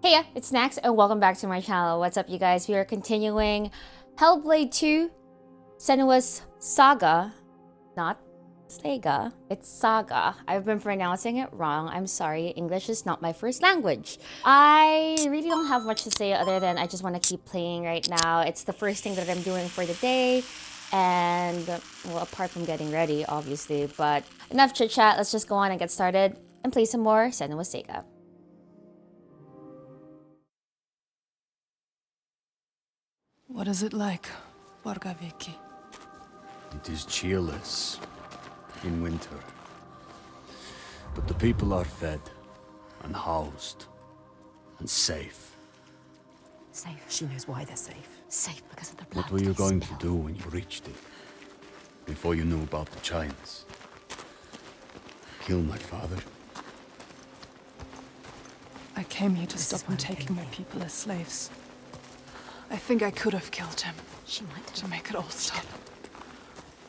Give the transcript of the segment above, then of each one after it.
Hey, it's Nax and welcome back to my channel. What's up, you guys? We are continuing Hellblade 2, Senua's Saga. Not Saga, it's Saga. I've been pronouncing it wrong. I'm sorry, English is not my first language. I really don't have much to say other than I just want to keep playing right now. It's the first thing that I'm doing for the day. And, well, apart from getting ready, obviously. But enough chit-chat, let's just go on and get started and play some more Senua's Saga. What is it like, Borgaviki? It is cheerless in winter. But the people are fed and housed and safe. Safe. She knows why they're safe. Safe because of the blood. What were you going to do when you reached it? Before you knew about the giants? Kill my father? I came here to stop him taking my people as slaves. I think I could have killed him. She might have. To make it all stop.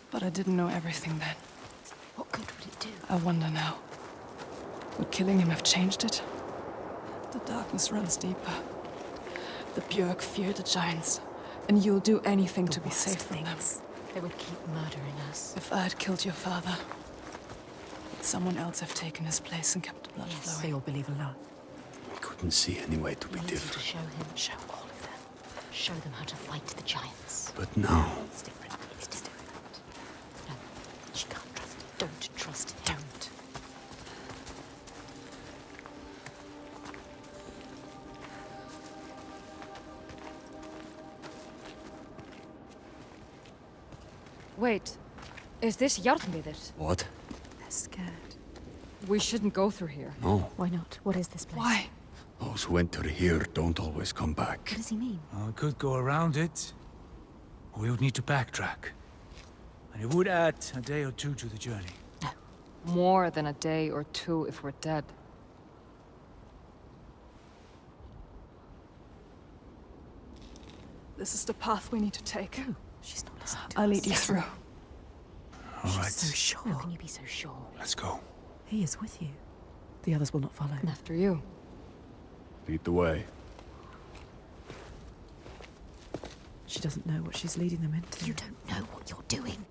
But I didn't know everything then. What good would it do? I wonder now. Would killing him have changed it? The darkness runs deeper. The Björk fear the giants, and you'll do anything to be safe from them. They would keep murdering us. If I had killed your father, would someone else have taken his place and kept the blood Yes, flowing? they all believe a lot. I couldn't see any way to be We need you to different. show him, show all of them. Show them how to fight the giants. But now, It's different. It's different. No, she can't trust him. Don't trust him. Don't. Wait, is this Jarnviður? what? They're scared. We shouldn't go through here. No. Why not? What is this place? Why? Those who enter here don't always come back. What does he mean? We could go around it, or we would need to backtrack. And it would add a day or two to the journey. No. More than a day or two if we're dead. This is the path we need to take. No, she's not listening to I'll us. lead you through. All She's right, so sure. How can you be so sure? let's go. He is with you. The others will not follow. And after you. Lead the way. She doesn't know what she's leading them into. You don't know what you're doing.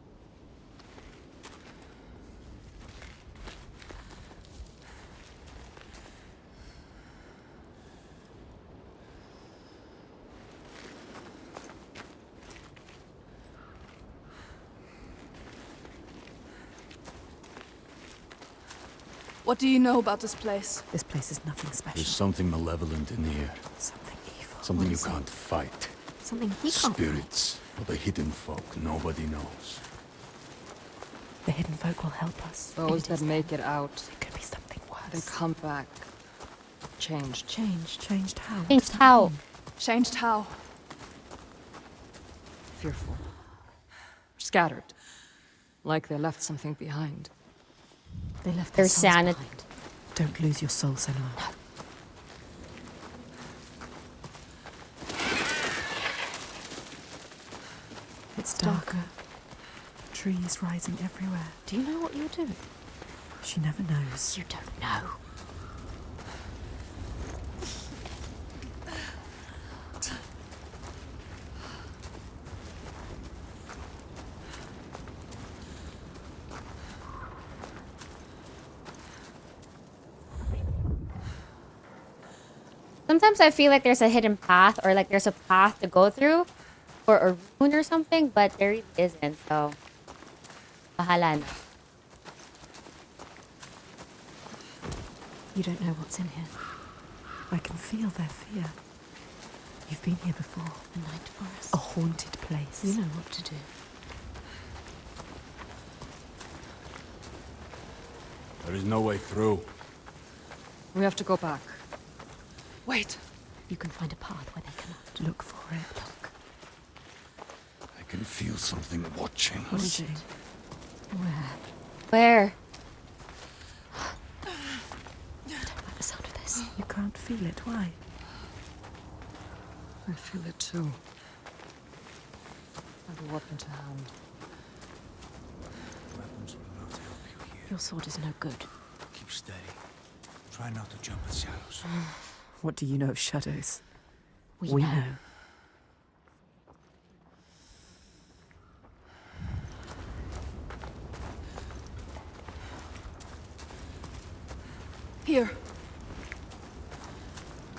What do you know about this place? This place is nothing There's special. something malevolent in here. Something evil. Something What you is it? can't fight. Something he can't Spirits, or the hidden folk nobody knows. fight. The hidden folk will help us. Those If it that is make them, it out, it could be something then worse. come back. Changed. Changed how? What Changed does that how? mean? Changed how? Fearful. Scattered. Like they left something behind. They left Their their souls sanity. behind. Don't lose your soul, Senua. No. It's darker. Trees rising everywhere. Do you know what you're doing? She never knows. You don't know. Sometimes I feel like there's a hidden path or like there's a path to go through or a rune or something, but there really isn't, so bahala na. You don't know what's in here. I can feel their fear. You've been here before. A night forest. A haunted place. You know what to do. There is no way through. We have to go back. Wait. You can find a path where they cannot. Look for it. Look. I can feel something watching What us. is it? Where? Where? I don't like the sound of this. You can't feel it. Why? I feel it too. Have a weapon to hand. Weapons will not help you here. Your sword is no good. Keep steady. Try not to jump at shadows. What do you know of shadows? We know. Here.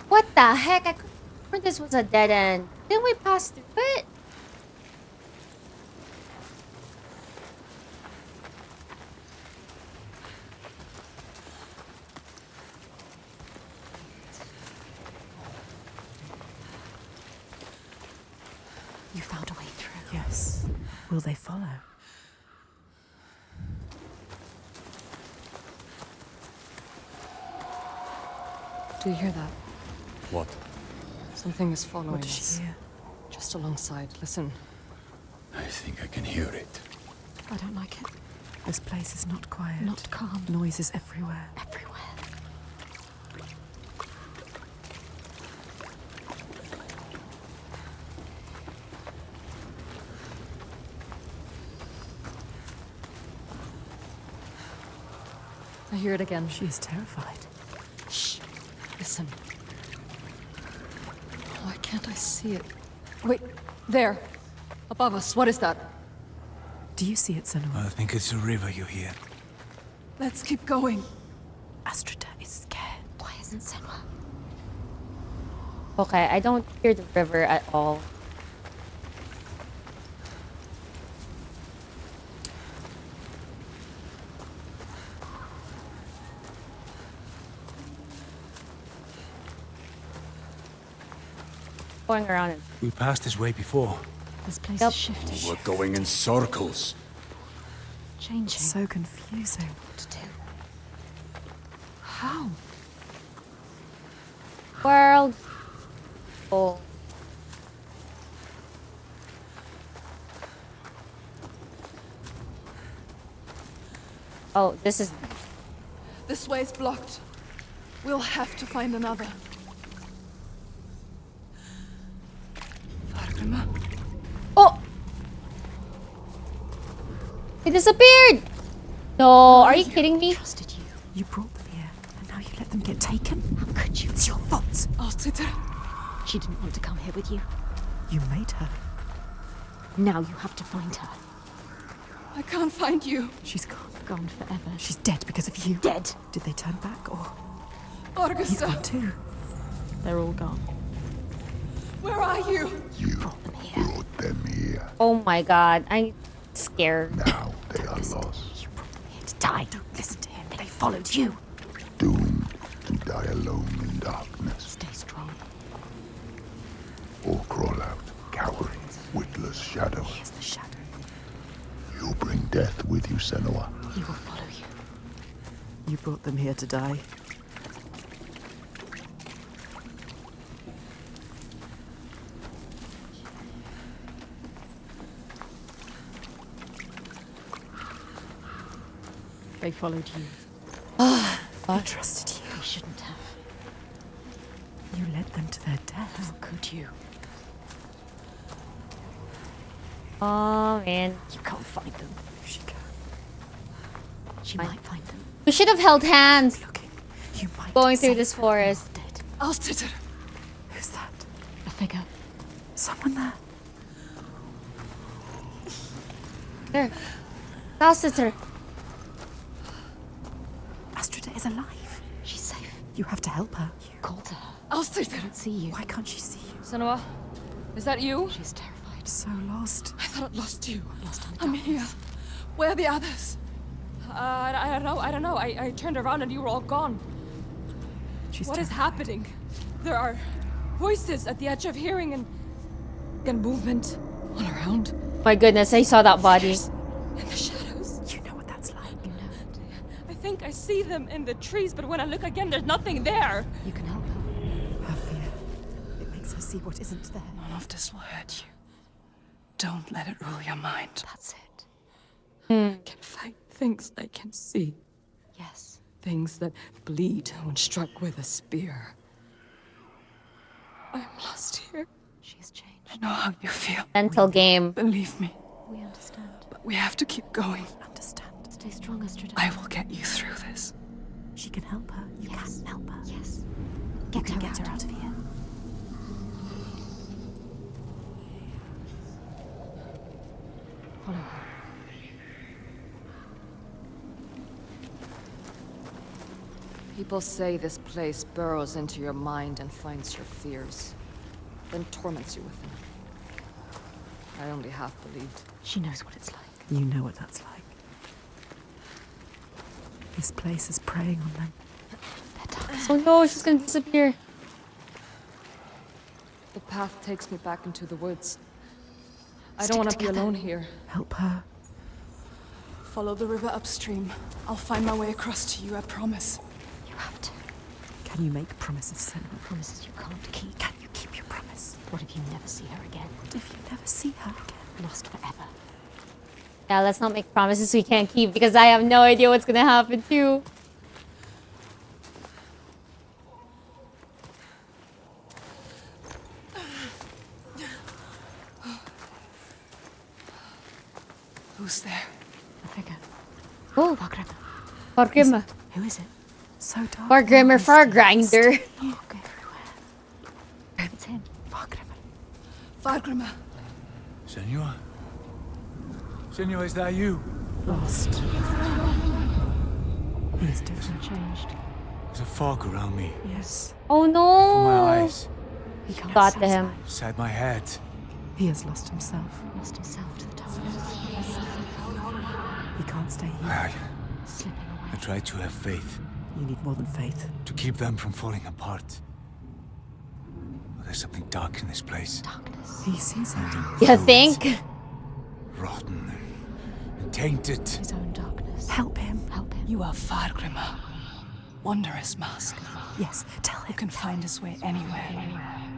What the heck? I couldn't remember this was a dead end. Didn't we pass through it? You found a way through. Yes. Will they follow? Do you hear that? What? Something is following What does us. she hear? Just alongside. Listen. I think I can hear it. I don't like it. This place is not quiet. Not calm. Noises everywhere. Everywhere. I hear it again. She is terrified. Shh. Listen. Why can't I see it? Wait, there. Above us. What is that? Do you see it, Senua? I think it's a river you hear. Let's keep going. Astrida is scared. Why isn't Senua? Okay, I don't hear the river at all. Going around it. We passed this way before. This place Yep. is shifting. We're going in circles. Changing. So confusing. What to do? How? World. Oh. Oh, this is. This way's blocked. We'll have to find another. Oh! It disappeared! No, are you kidding me? Trusted you. You brought them here, and now you let them get taken? How could you? It's your fault. Austritter. She didn't want to come here with you. You made her. Now you have to find her. I can't find you. She's gone. Gone forever. She's dead because of you. Dead. Did they turn back, or you've Augusta, gone too? They're all gone. where are you? You Brought them here. brought them here. Oh my god, I'm scared. Now they are lost, You brought them here to die. Don't listen to him. They followed you. doomed to die alone in darkness, Stay strong. or crawl out, cowering, witless shadow. Here's the shadow. You bring death with you, Senua. He will follow you. You brought them here to die. They followed you. I trusted you. You shouldn't have. You led them to their death. How could you? Oh man. You can't find them. She can. She might find them. We should have held hands Looking. You might going through save this her. forest. Dead. Austritter. Who's that? A figure. Someone there. There. Now, sister. Astrida is alive. She's safe. You have to help her. Call to her. Austritter. Can't see you. Why can't she see you? Senua, is that you? She's terrified. So lost. I thought I'd lost you. Lost in the I'm darkness. here. Where are the others? I don't know. I turned around and you were all gone. She's What is terrified. happening? There are voices at the edge of hearing and movement all around. My goodness, I saw that body. Figures in the shadows. You know what that's like. You know it. I think I see them in the trees, but when I look again, there's nothing there. You can help her. Her fear. It makes her see what isn't there. None of this will hurt you. Don't let it rule your mind. That's it. I can fight things I can see. Yes. Things that bleed when struck with a spear. I'm lost here. She's changed. I know how you feel. Mental game. Believe me. We understand. But we have to keep going. Understand. Stay strong, Astrida. I will get you through this. She can help her. You Yes. can help her. Yes. Get her out of here. Follow her. People say this place burrows into your mind and finds your fears, then torments you with them. I only half believed. She knows what it's like. You know what that's like. This place is preying on them. Oh no, she's gonna disappear. The path takes me back into the woods. I don't want to be alone here. Help her. Follow the river upstream. I'll find my way across to you, I promise. You have to. Can you make promises, Senua? Promises you can't keep. Can you keep your promise? What if you never see her again? What if you never see her again? Lost forever. Yeah, let's not make promises we can't keep because I have no idea what's gonna happen too. Who's there? A figure. Oh, Fargrimmer. Fargrimmer. Who is it? So dark. Fargrimmer, Fargrinder. Fog everywhere. It's him. Fargrimmer. Fargrimmer. Senua? Senua, is that you? Lost. He is different. Changed. There's a fog around me. Yes. Oh For my no. eyes. He can't Got see to him. outside. Inside my head. He has lost himself. Lost himself to the darkness. He can't stay here. Slipping I away. try to have faith. You need more than faith. To keep them from falling apart. But there's something dark in this place. Darkness. He sees it. You think? Rotten and tainted. His own darkness. Help him. Help him. You are Fargrimmer. Wondrous mask. Yes, tell him. Who can find his way anywhere.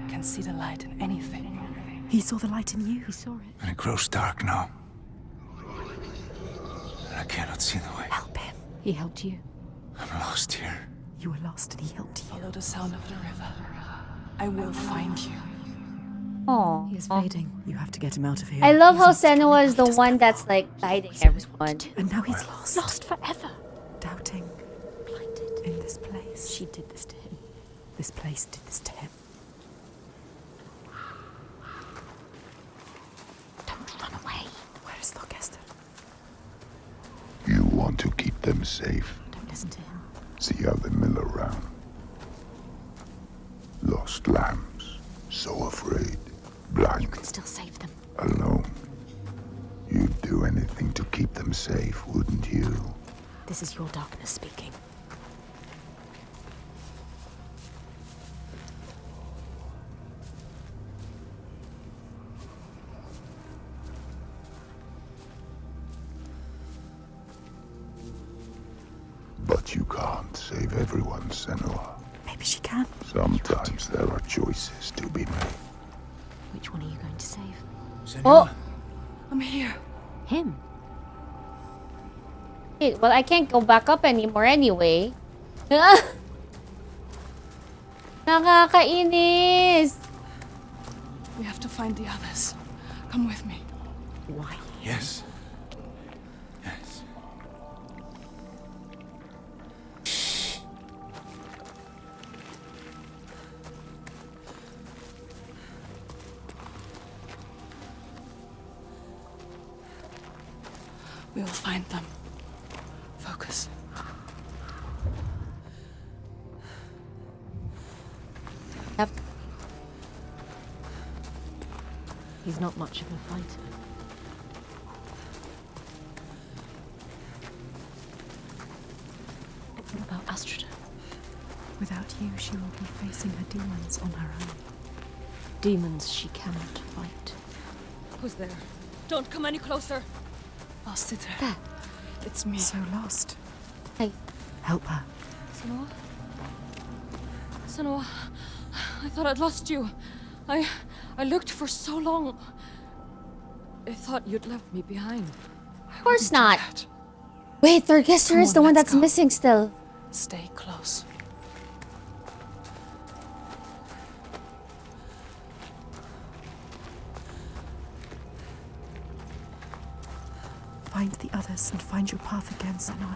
Can see the light in anything. He saw the light in you. He saw it. And it grows dark now. And I cannot see the way. Help him. He helped you. I'm lost here. You were lost and he helped you. Follow the sound of the river. I will find you. Oh. He is fading. You have to get him out of here. I love how He's not Senua is the doesn't one know that's what. like guiding He knows what everyone. to do. And now he's lost. Lost forever. Doubting. Blinded. In this place. She did this to him. This place did this to him. Don't run away. Where is Thorgester? You want to keep them safe. Don't listen to him. See how they mill around. Lost lambs, so afraid, blind, You can still save them. alone. You'd do anything to keep them safe, wouldn't you? This is your darkness speaking. But you can't save everyone, Senua. Maybe she can. Sometimes there are choices to be made. Which one are you going to save? Senua? Oh. I'm here. Him. Wait, well, I can't go back up anymore anyway. Nakakainis. We have to find the others. Come with me. Why? Yes. Yes. We'll find them. Focus. Yep. He's not much of a fighter. What about Astrida? Without you, she will be facing her demons on her own. Demons she cannot fight. Who's there? Don't come any closer. Lost it. There. It's me. So lost. Hey. Help her. Senua? Senua, I thought I'd lost you. I looked for so long. I thought you'd left me behind. Of course not. Wait, Thorgester Come is on, the one let's that's go. missing still. Stay close. Find the others and find your path again, Senua.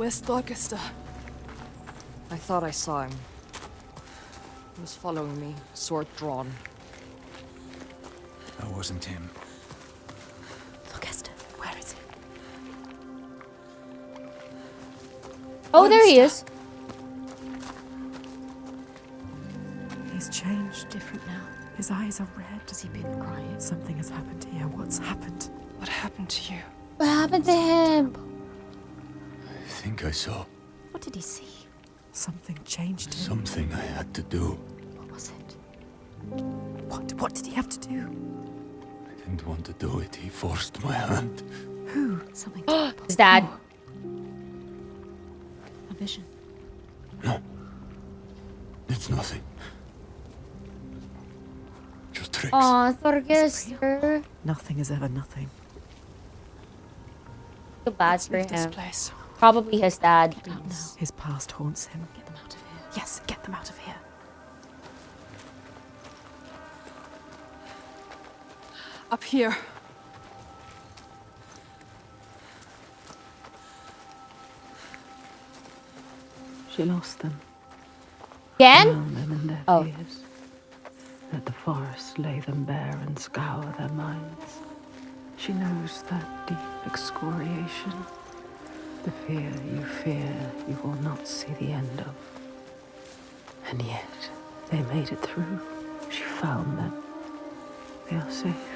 Where's Dragos? I thought I saw him. He was following me, sword drawn. That wasn't him. Look, Esther, where is he? Oh, there he is. He's changed. Different now. His eyes are red. Has he been crying? Something has happened here. What's happened? What happened to you? What happened to him? I think I saw What did he see? Something changed him. something I had to do. What was it? What did he have to do? I didn't want to do it. He forced my hand. Who? Something terrible. His dad. A vision. No. It's nothing. Just tricks. Aw, Thorgester. Nothing is ever nothing. Too bad for Leave this him. place. Probably his dad. Get out now. His past haunts him. Get them out of here. Yes, get them out of here. Up here. She lost them, Again? found them in their Oh. fears. Let the forest lay them bare and scour their minds. She knows that deep excoriation. The fear you will not see the end of. And yet, they made it through. She found them. They are safe.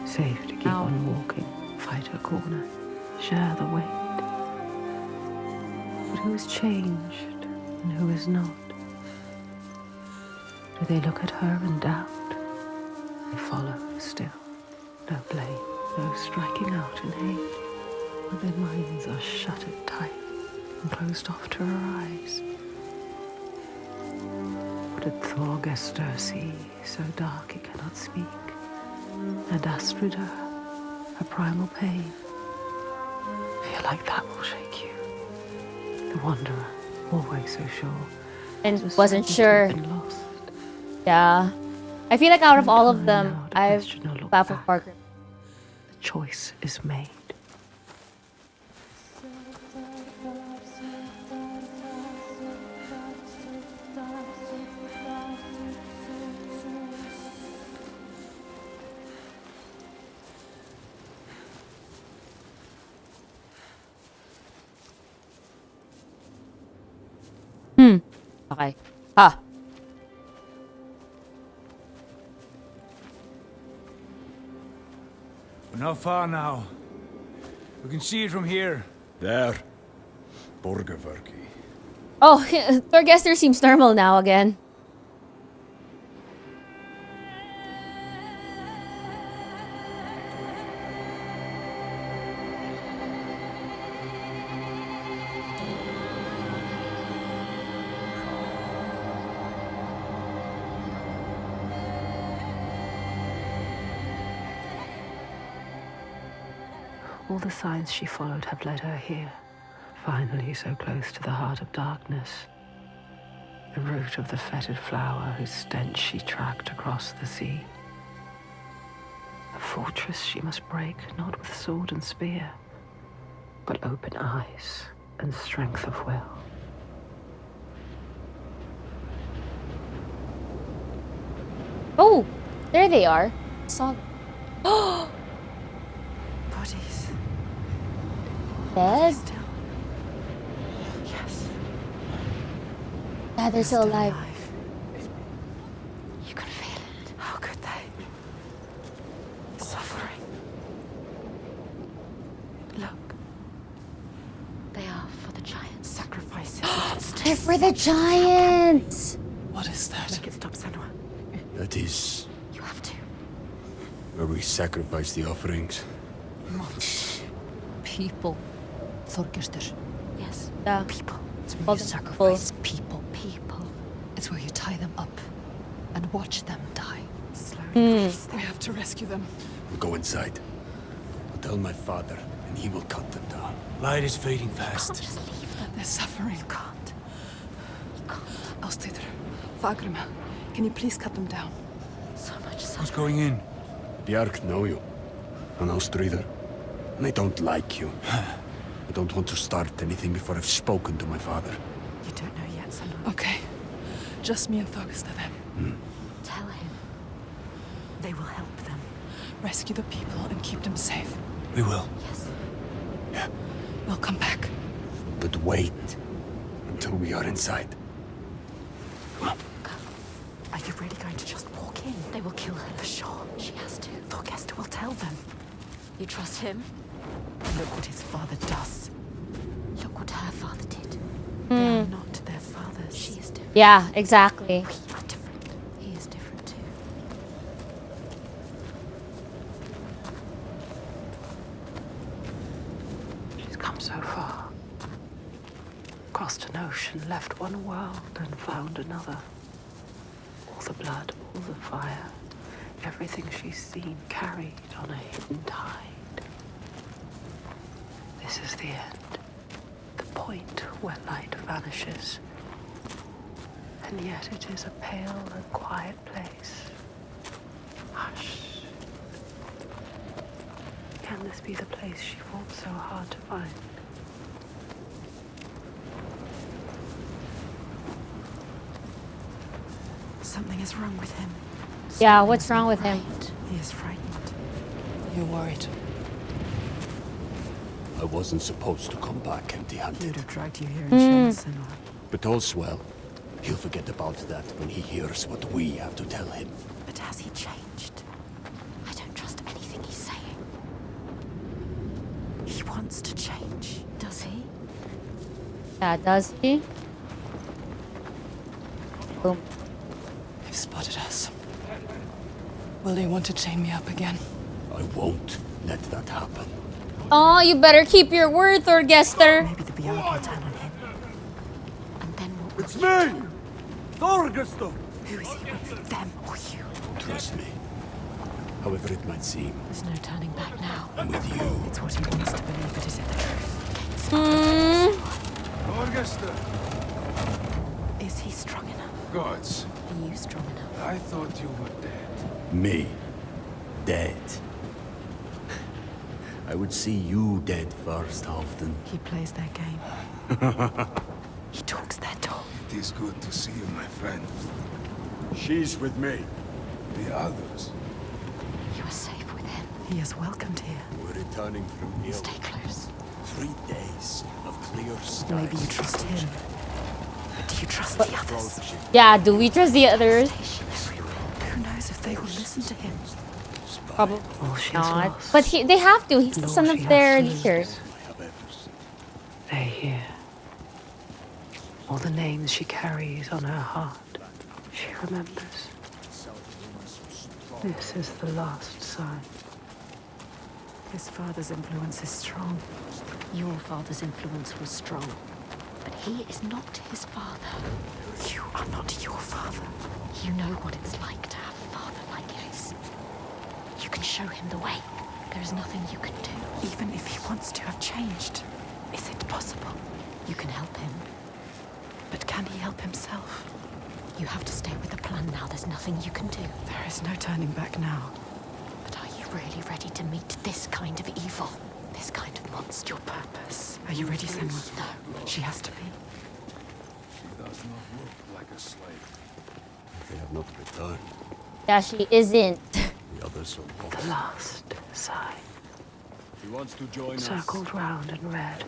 Safe to keep Ow. on walking, fight her corner, share the weight. But who is changed and who is not? Do they look at her and doubt? They follow still. No blame, no striking out in hate. But their minds are shuttered tight and closed off to her eyes. What did Thorgester see, so dark he cannot speak? And Astrida, her primal pain. Feel like that will shake you. The wanderer, always so sure. And has wasn't certainly sure. been lost. Yeah. I feel like out of all of Time them, now to I've question or look baffled back. Parker. The choice is made. Okay. Ha. We're not far now. We can see it from here. There. Borgerverki. Oh, Thorgester seems normal now again. All the signs she followed have led her here. Finally, so close to the heart of darkness. The root of the fetid flower whose stench she tracked across the sea. A fortress she must break, not with sword and spear, but open eyes and strength of will. Oh, there they are. Saga. Oh, Bodies. dead? Still. Yes. Yeah, they're still alive. You can feel it. How could they? Suffering. Look. They are for the giants. Sacrifices. They're for the giants. What is that? Make it stop, Senua. That is You have to. where we sacrifice the offerings. People. Thorgester. Yes. Yeah. People. It's where All you the sacrifice people. People. It's where you tie them up and watch them die. Slowly release We them. have to rescue them. We'll go inside. I'll tell my father, and he will cut them down. Light is fading fast. Just leave them. They're suffering. You can't. You can't. Austrider. Fagrima. Can you please cut them down? So much Who's suffering. going in? Bjark know you. An Austrider. And they don't like you. I don't want to start anything before I've spoken to my father. You don't know yet, Senua. Okay. Just me and Thorgesta then. Tell him. They will help them. Rescue the people and keep them safe. We will. Yes. Yeah, We'll come back. but wait until we are inside. Come on. Are you really going to just walk in? They will kill her for sure. She has to. Thorgesta will tell them. You trust him? Look what his father does. Look what her father did. They are not their fathers. She is different. Yeah, exactly. We are different. He is different too. She's come so far. Crossed an ocean, left one world and found another. All the blood, all the fire, everything she's seen carried on a hidden tide. This is the end. The point where light vanishes. And yet it is a pale and quiet place. Hush. Can this be the place she fought so hard to find? Something is wrong with him. Yeah, what's wrong with him? He is frightened. You're worried. I wasn't supposed to come back He would empty-handed. have dragged you here in shame, Senua. But all's well. He'll forget about that when he hears what we have to tell him. But has he changed? I don't trust anything he's saying. He wants to change. Does he? Yeah, does he? Boom. They've spotted us. Will they want to chain me up again? I won't let that happen. Oh, you better keep your word, Thorgester. Maybe the Bjarg will turn on him. And then what will It's you me! Thorgester! Who is he with? Them or you? Trust me. However it might seem, There's no turning back now. I'm with you. It's what he wants to believe, but is it the truth? Thorgester! Is he strong enough? Gods, Are you strong enough? I thought you were dead. Me? Dead? I would see you dead first, often. He plays their game. He talks their talk. It is good to see you, my friend. She's with me. The others. You are safe with him. He is welcomed here. We're returning from ill. Stay close. 3 days of clear skies. Maybe you trust him. But do you trust the others? Yeah, do we trust the others? Who knows if they will listen to him? Probably All she's not. lost. But they have to. He's the and son all she of their has to leader. lose. They hear. All the names she carries on her heart. She remembers. This is the last sign. His father's influence is strong. Your father's influence was strong. But he is not his father. You are not your father. You know what it's like to have a father like his. You can show him the way. There is nothing you can do. Even if he wants to have changed, is it possible? You can help him. But can he help himself? You have to stay with the plan now. There's nothing you can do. There is no turning back now. But are you really ready to meet this kind of evil? This kind of monster? Your purpose. Are you ready, Senua? No. She has to be. She does not look like a slave. They have not returned. Yeah, she isn't. The others are The lost. last sign. He wants to join Circled round in red,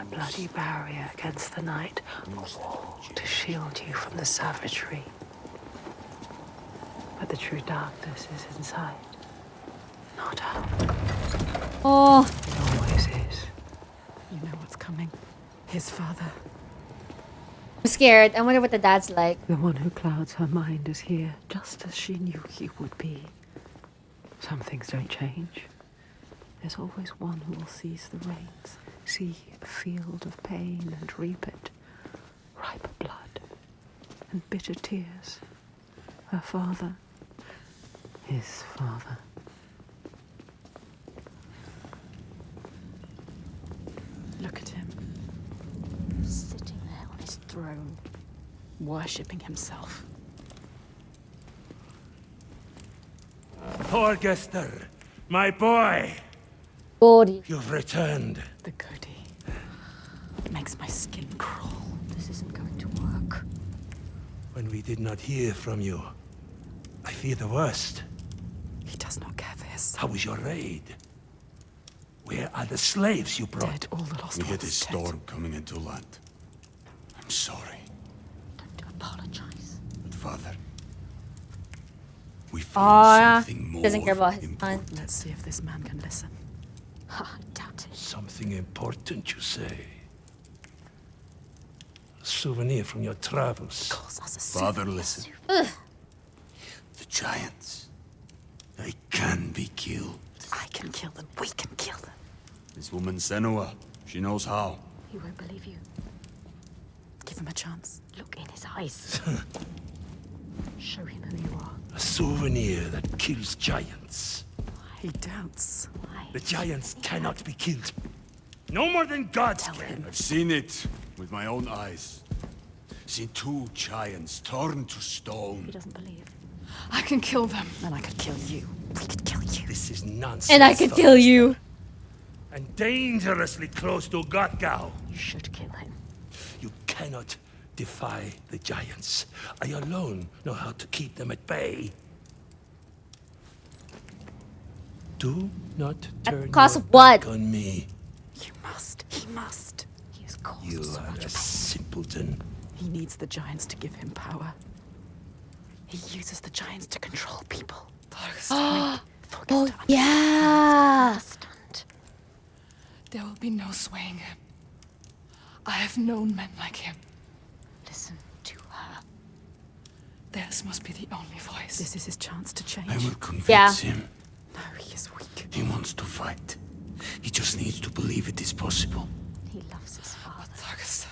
a bloody barrier against the night, a wall to shield you from the savagery. But the true darkness is inside, not out. Oh, It always is. You know what's coming. His father. I'm scared. I wonder what the dad's like. The one who clouds her mind is here, just as she knew he would be. Some things don't change. There's always one who will seize the reins, see a field of pain and reap it. Ripe blood and bitter tears. Her father, his father. Look at him. Sitting there on his throne, worshipping himself. Thorgester, my boy, Goody. you've returned. The goody. makes my skin crawl. This isn't going to work. When we did not hear from you, I fear the worst. He does not care for his son. How was your raid? Where are the slaves you brought? Dead, all the lost We had a ones storm coming into land. I'm sorry. Don't apologize. But father, we found something more doesn't care about his son. important. Let's see if this man can listen. I doubt it. Something important, you say? A souvenir from your travels. Calls us a Father, listen. The giants, they can be killed. I can kill them. We can kill them. This woman Senua, she knows how. He won't believe you. Give him a chance. Look in his eyes. Show him who you are. A souvenir that kills giants. He doubts. Why? The giants cannot be killed. No more than gods can. I've seen it with my own eyes. Seen 2 giants turned to He stone. doesn't believe. I can kill them. And I could kill you. We could kill you. This is nonsense. And I could kill you. And dangerously close to Gotgao. You should kill him. You cannot defy the giants. I alone know how to keep them at bay. Do not turn your cost of what? back on me. You must. He must. He has caused You so are much a pain. simpleton. He needs the giants to give him power. He uses the giants to control people. Oh, Forget to yeah. Understand. There will be no swaying him. I have known men like him. Listen to her. Theirs must be the only voice. This is his chance to change. I will convince Yeah. him. No, he is weak. He wants to fight. He just needs to believe it is possible. He loves his father.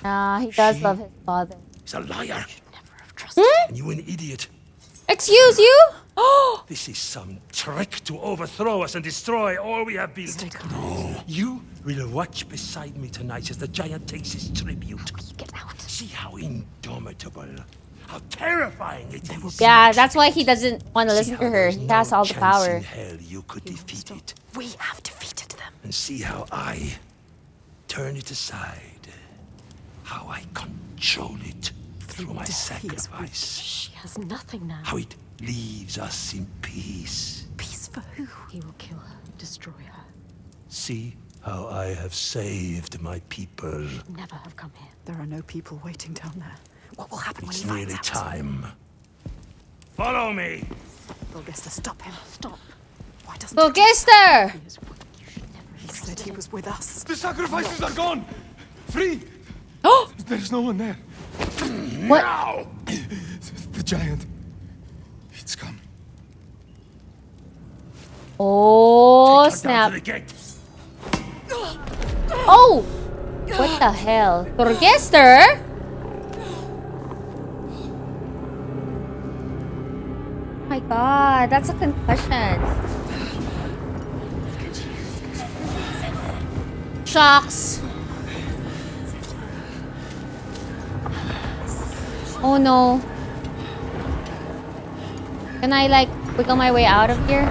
Nah, he does She- love his father. He's a liar. Never have trusted him. And you an idiot. Excuse you? Oh, This is some trick to overthrow us and destroy all we have built. Stay calm. You will watch beside me tonight as the giant takes his tribute. You get out. See how indomitable, how terrifying it is. yeah, that's why he doesn't want to See listen how to her. there's He no has all the chance power. in hell you could defeat it. We have defeated them. And see how I turn it aside. How I control it through my death he is sacrifice. She has nothing now. How it leaves us in peace. Peace for who? He will kill her, destroy her. See how I have saved my people. Never have come here. There are no people waiting down there. What will happen It's when he nearly finds out? time. Follow me! Volgesta, stop him. Stop. Why doesn't Go, he? Gester! He is weak. You should never have He said trusted he him. was with us. The sacrifices are gone! Free! Oh, There's no one there. what? The giant. It's come. Oh, Take her down snap. to the gate. Oh! What the hell? Torgester? Oh my god, that's a concussion. Shocks. Oh no. Can I like wiggle my way out of here?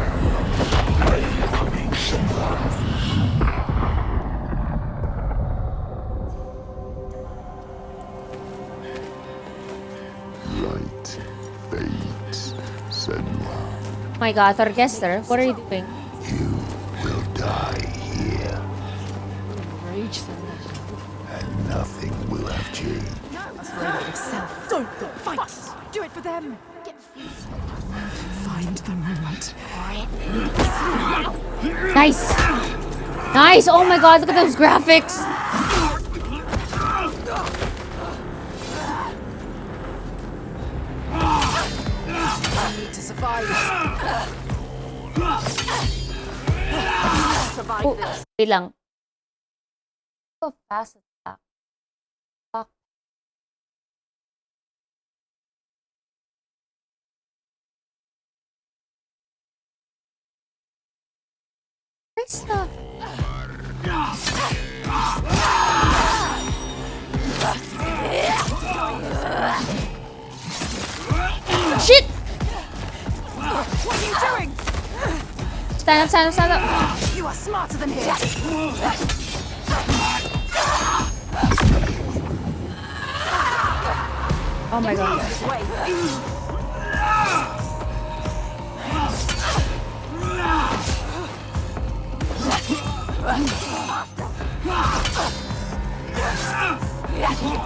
Light fades, Senua. Oh my god, Torgester, what are you doing? You will die here, Rage them. and nothing will have changed. Yourself. Don't fight. Do it for them. Find the moment. Nice! Nice! Oh my god, look at those graphics! I need to survive. Survive Oh, this. wait lang. So fast attack. Fuck. Where's the... Shit! What are you doing? Stand up, stand up, stand up. You are smarter than him. Oh my god.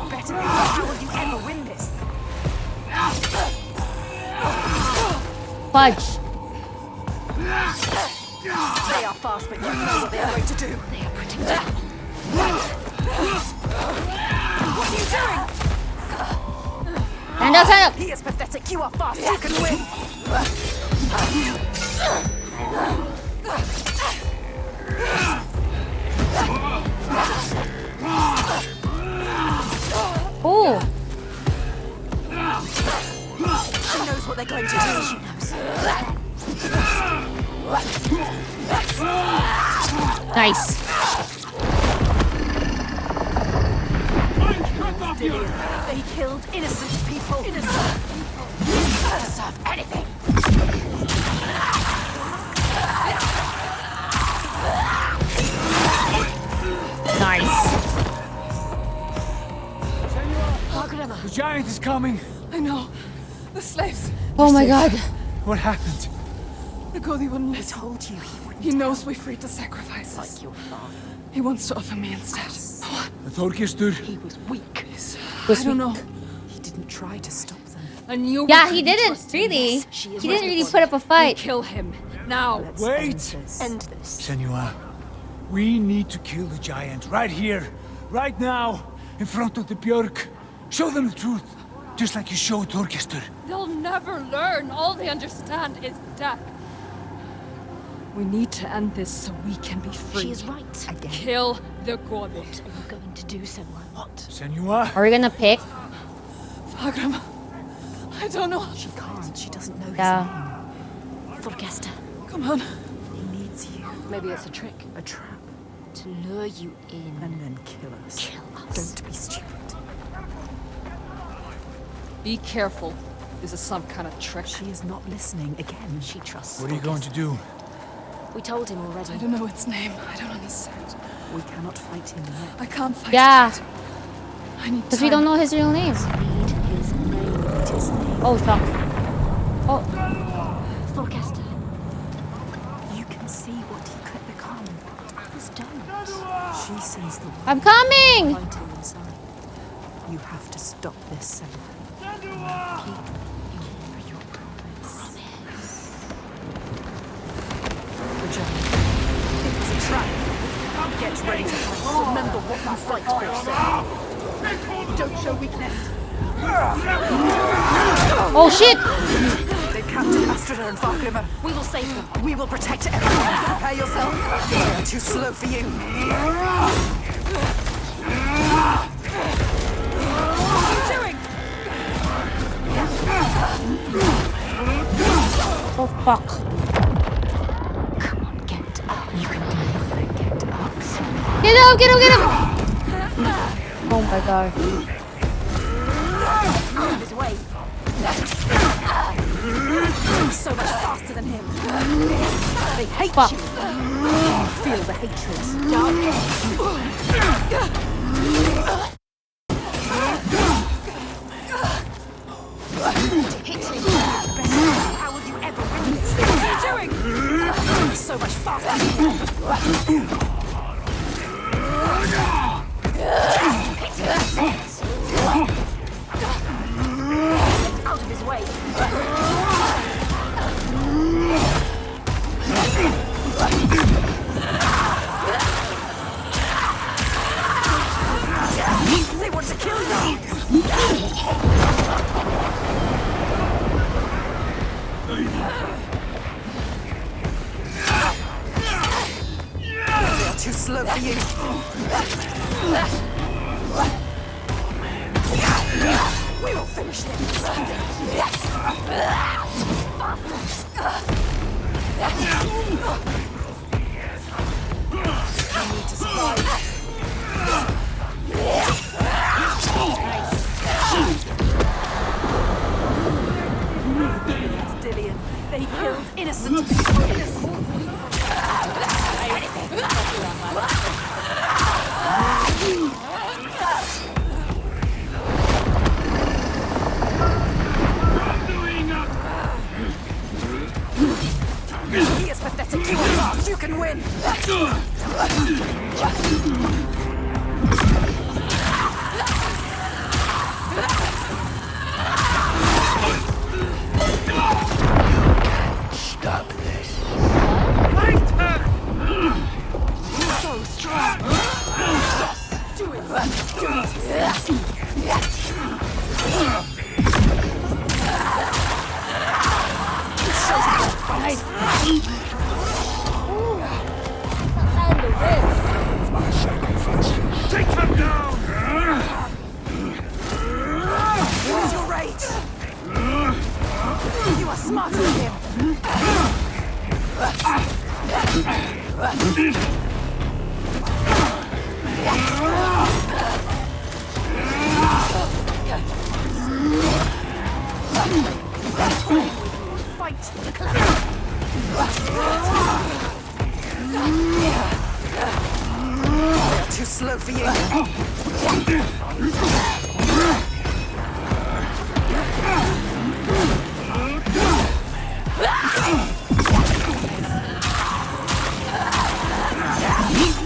Better. How will you ever win this? Fudge. They are fast, but you know what they are going to do. They are protected. What are you doing? Stand up, stand up. He is pathetic. You are fast. You can win. Oh. She knows what they're going to do. She knows. Nice. They killed innocent people. Innocent people. Deserve anything. Nice. The giant is coming. I know. The slaves. Oh my god. What happened? The god, he wouldn't listen. I told you he wouldn't. He knows we freed the sacrifices. Like your father. He wants to offer me instead. Þorgestur. He was weak. I don't know. He didn't try to stop them. And you Yeah, he didn't really. Yes, she is He didn't really right. put up a fight. kill him. Now. Let's Wait. End this. Senua, we need to kill the giant right here, right now, in front of the Björk. Show them the truth, just like you showed Þorgestur. They'll never learn. All they understand is death. We need to end this so we can be free. She is right. Again. Kill the god. What are you going to do, Senua? What? Senua? Are we gonna pick? Fagram. I don't know. She can't. She doesn't know his Yeah. name. Forgesta. Come on. He needs you. Maybe it's a trick. A trap. To lure you in. And then kill us. Kill us. Don't be stupid. Be careful. This is some kind of trick. She is not listening again. She trusts. What are you going to do? We told him already. I don't know its name. I don't understand. We cannot fight him yet. I can't fight Yeah. it. I need Because we don't know his real name. Need his name. Need his name. Oh, fuck. Oh, Forgesta. You can see what he could become. Others don't. She sees the world. I'm coming! Fighting inside. You have to stop this, Senua. Keep your promise. The giant. It was a trap. Get ready to fight. Remember what you fight for, Senua. Don't show weakness. Oh shit! They captured Astrida and Fargrimmer. We will save them. We will protect everyone. Prepare yourself. They are too slow for you. What are you doing? Oh fuck. Come on, get up. You can do it. Get up. Get him, get him, get him! Oh my god. Out of his way. So much faster than him. They hate Fuck. you. Feel the hatred. Hit him. Better. How will you ever win this? What are you doing? So much faster than him. Out of his way. They want to kill you. They are too slow for you. We will finish them. I need to survive. Dillion. They killed innocent people. pathetic to a loss, you can win! Stop this. Fight her! So strong! Yes! Do it! Do My sacrifices. Take him down! Use your rage! You are smarter than him! Fight! They're too slow for you!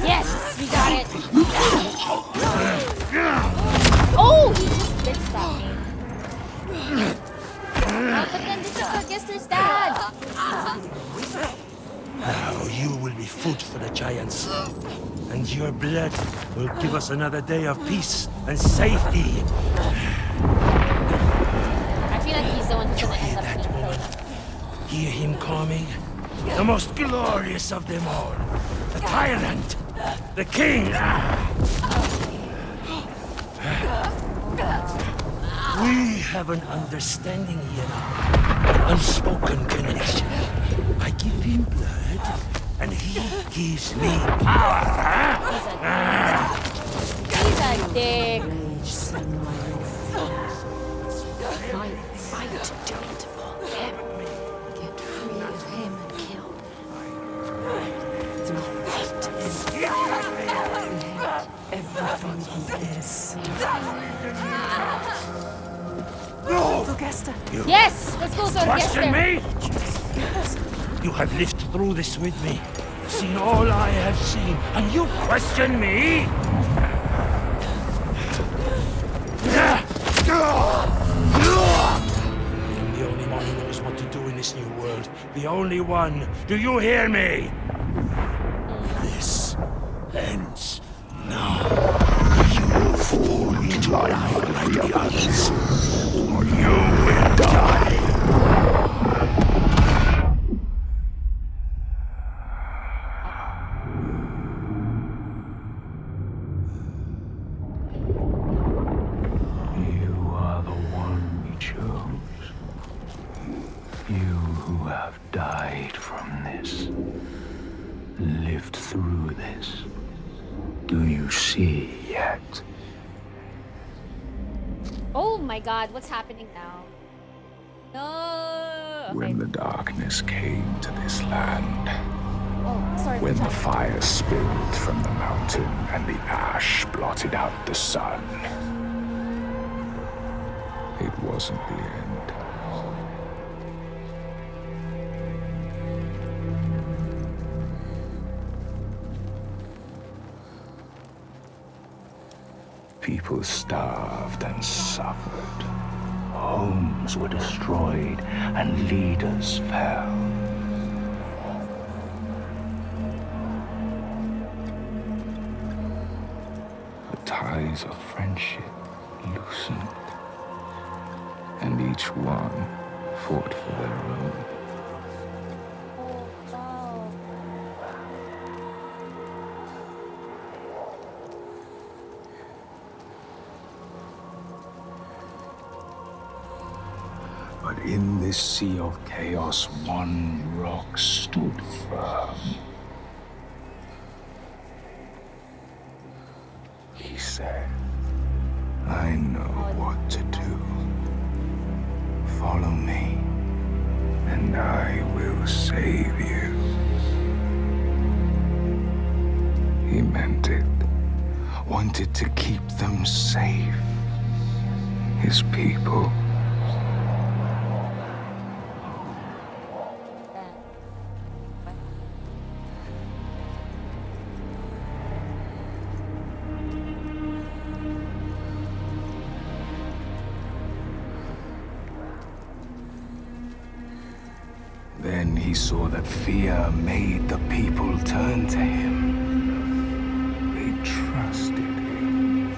Yes, we got it. Oh, he just bitch slapped me. But then this is against his dad. Now you will be food for the giants. And your blood will give us another day of peace and safety. I feel like he's the one who's You gonna hear end up that, being woman? killed. Hear him coming? The most glorious of them all. The tyrant. The king. We have an understanding here now. Unspoken connection. I give him blood, and he gives me power. He's a dick. Rage, Senua, fight, don't fall him. Get free of him and kill. Through hate. Everything he is. Vogesta! Yes, let's go, sir. Question me? Yes. You have lived through this with me, seen all I have seen, and you question me? I am the only one who knows what to do in this new world. The only one. Do you hear me? This ends now. You fall into line like the others, or you will die. You are the one we chose. You who have died from this, lived through this. Do you see yet? Oh my God, what's happening now? No. Okay. When the darkness came to this land, Oh, sorry. when for the chatting. fire spilled from the mountain and the ash blotted out the sun, it wasn't the end. People starved and suffered. Homes were destroyed and leaders fell. The ties of friendship loosened, and each one fought for their own. Oh, But in this sea of chaos, one rock stood firm. He said, I know what to do. Follow me, and I will save you. He meant it. Wanted to keep them safe. His people. he saw that fear made the people turn to him, they trusted him,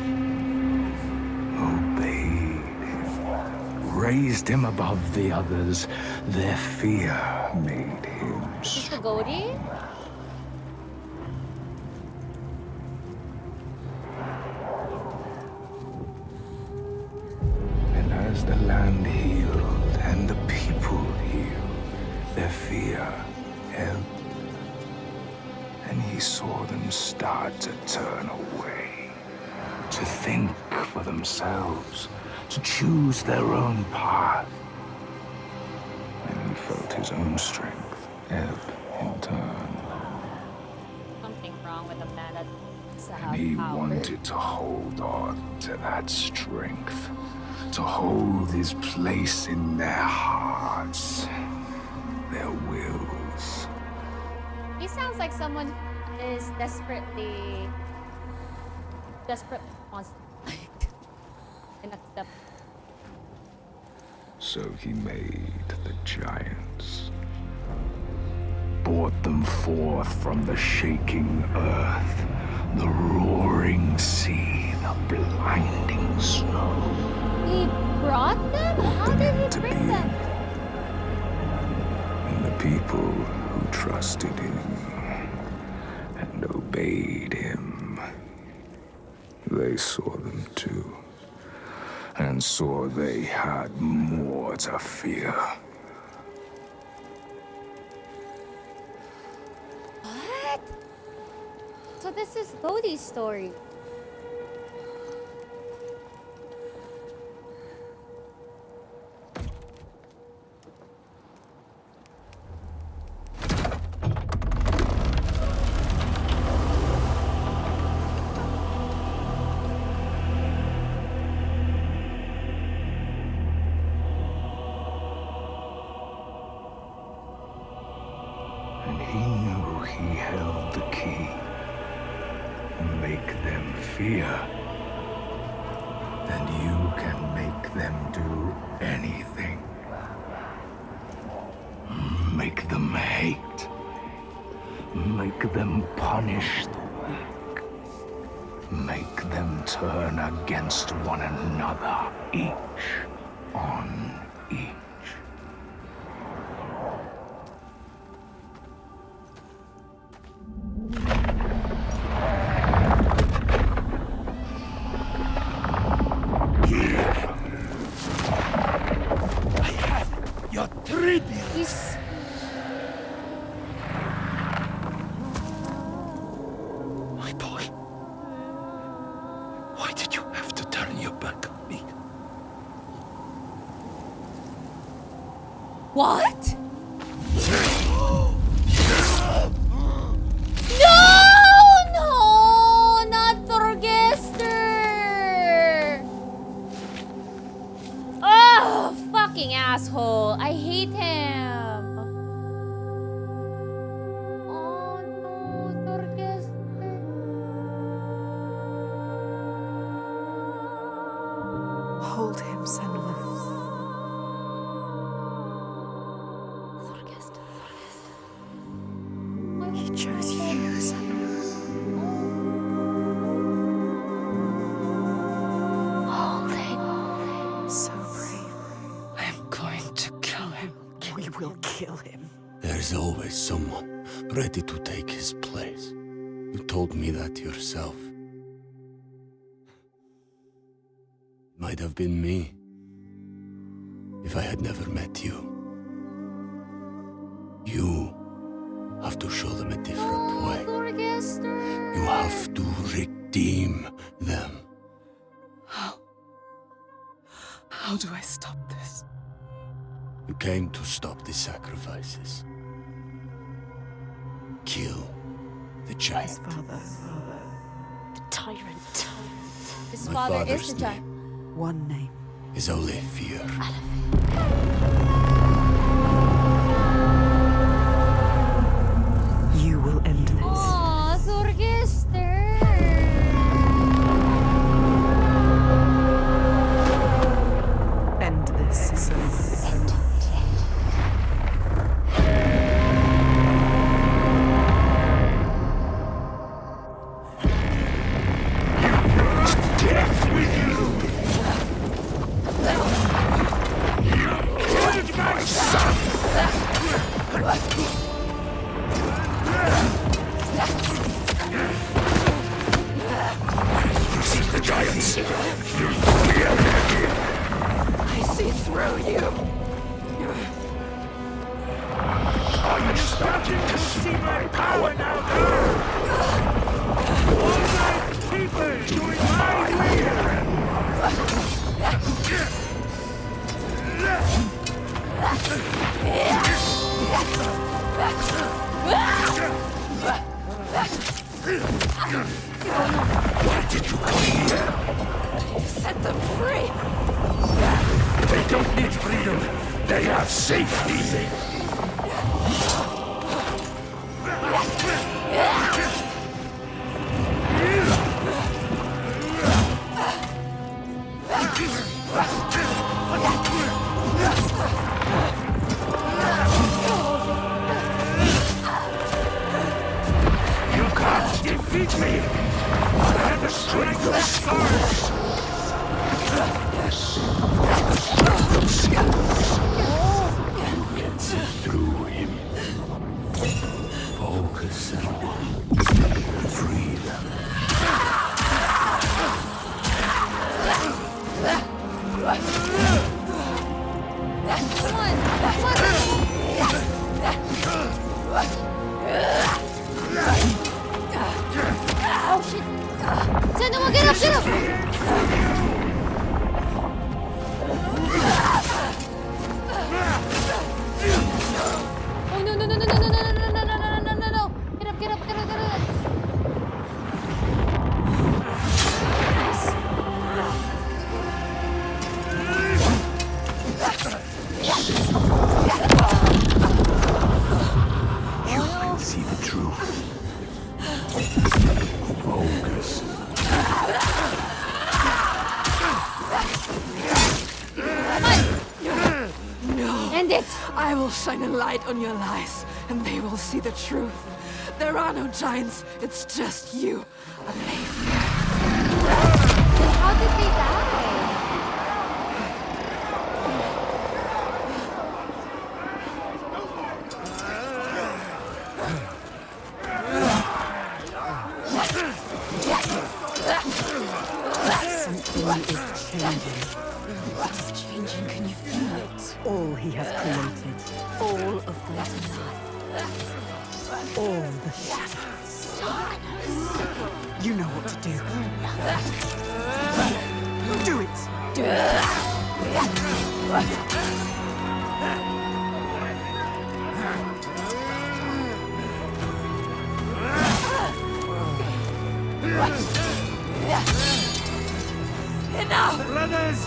obeyed him, raised him above the others. Their fear made him Is this the strong. goatee? And as the land healed and the people healed, their fear ebbed. And he saw them start to turn away, to think for themselves, to choose their own path. And he felt his own strength ebb in turn. Something wrong with a man that And he wanted to hold on to that strength, to hold his place in their hearts, their wills. He sounds like someone is desperate wants and accept. So he made the giants, brought them forth from the shaking earth, the roaring sea, the blinding snow. He brought them? How did he bring them? And the people who trusted him and obeyed him, they saw them too, and saw they had more to fear. What? So this is Bodhi's story. And he knew he held the key. Make them fear. And you can make them do anything. Make them hate. Make them punish the weak. Make them turn against one another, each on each. Your tribute! He's... My boy. Why did you have to turn your back on me? What? No, not Thorgester! Oh, fucking asshole! I hate him. Oh no, Thorgester! Hold him, Senua. He chose you, Senua. Hold him. So brave. I am going to kill him. We will kill him. There's always someone ready to take his place. You told me that yourself. Might have been me, if I had never met you. You have to show them a different way. Thorgester! You have to redeem them. How do I stop this? You came to stop the sacrifices. Kill the giant. His father. The tyrant. His My father is father's the giant. One name. Is only fear. You will end this. Aw, Thorgester! End this, Senua. them free! They don't need freedom. They have safety. You can't defeat me. I have the strength of scars. You can see through him. Focus and free them. Oh shit! Senua, get up, get up! Oh no no no no no no no no no no no no no no! Get up, get up, get up, get up! You can see the truth. Focus. No. End it! I will shine a light on your lies, and they will see the truth. There are no giants, it's just you. How did they die? Something is changing. It's changing, can you feel it? All he has created. All of those alive. All the shadows. Darkness. You know what to do. Do it! Do Enough! Brothers,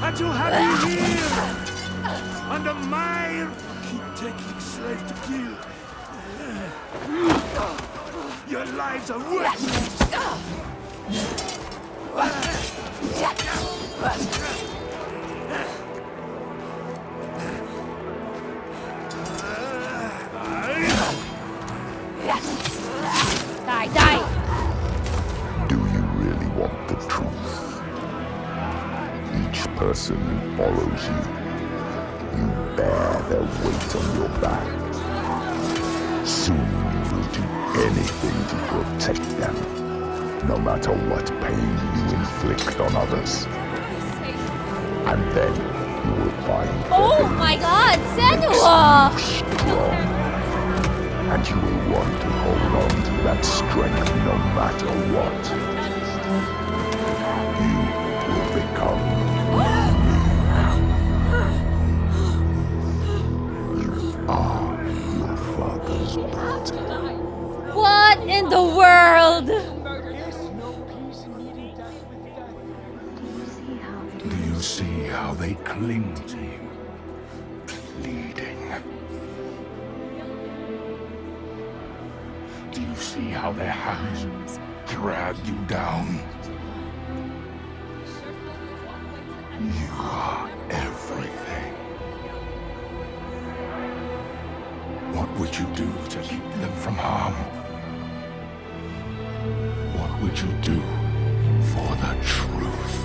are you happy here? Under mire, keep taking slaves to kill. Your lives are worthless. Die, die! Do you really want the truth? Each person who follows you, you bear their weight on your back. Soon you will do anything to protect them, no matter what pain you inflict on others. And then you will find Oh my god, Senua! strong. And you will want to hold on to that strength no matter what. You will become you are your father's daughter. What in the world? Do you see how they cling to you, pleading? Do you see how their hands drag you down? You are everything. What would you do to keep them from harm? What would you do for the truth?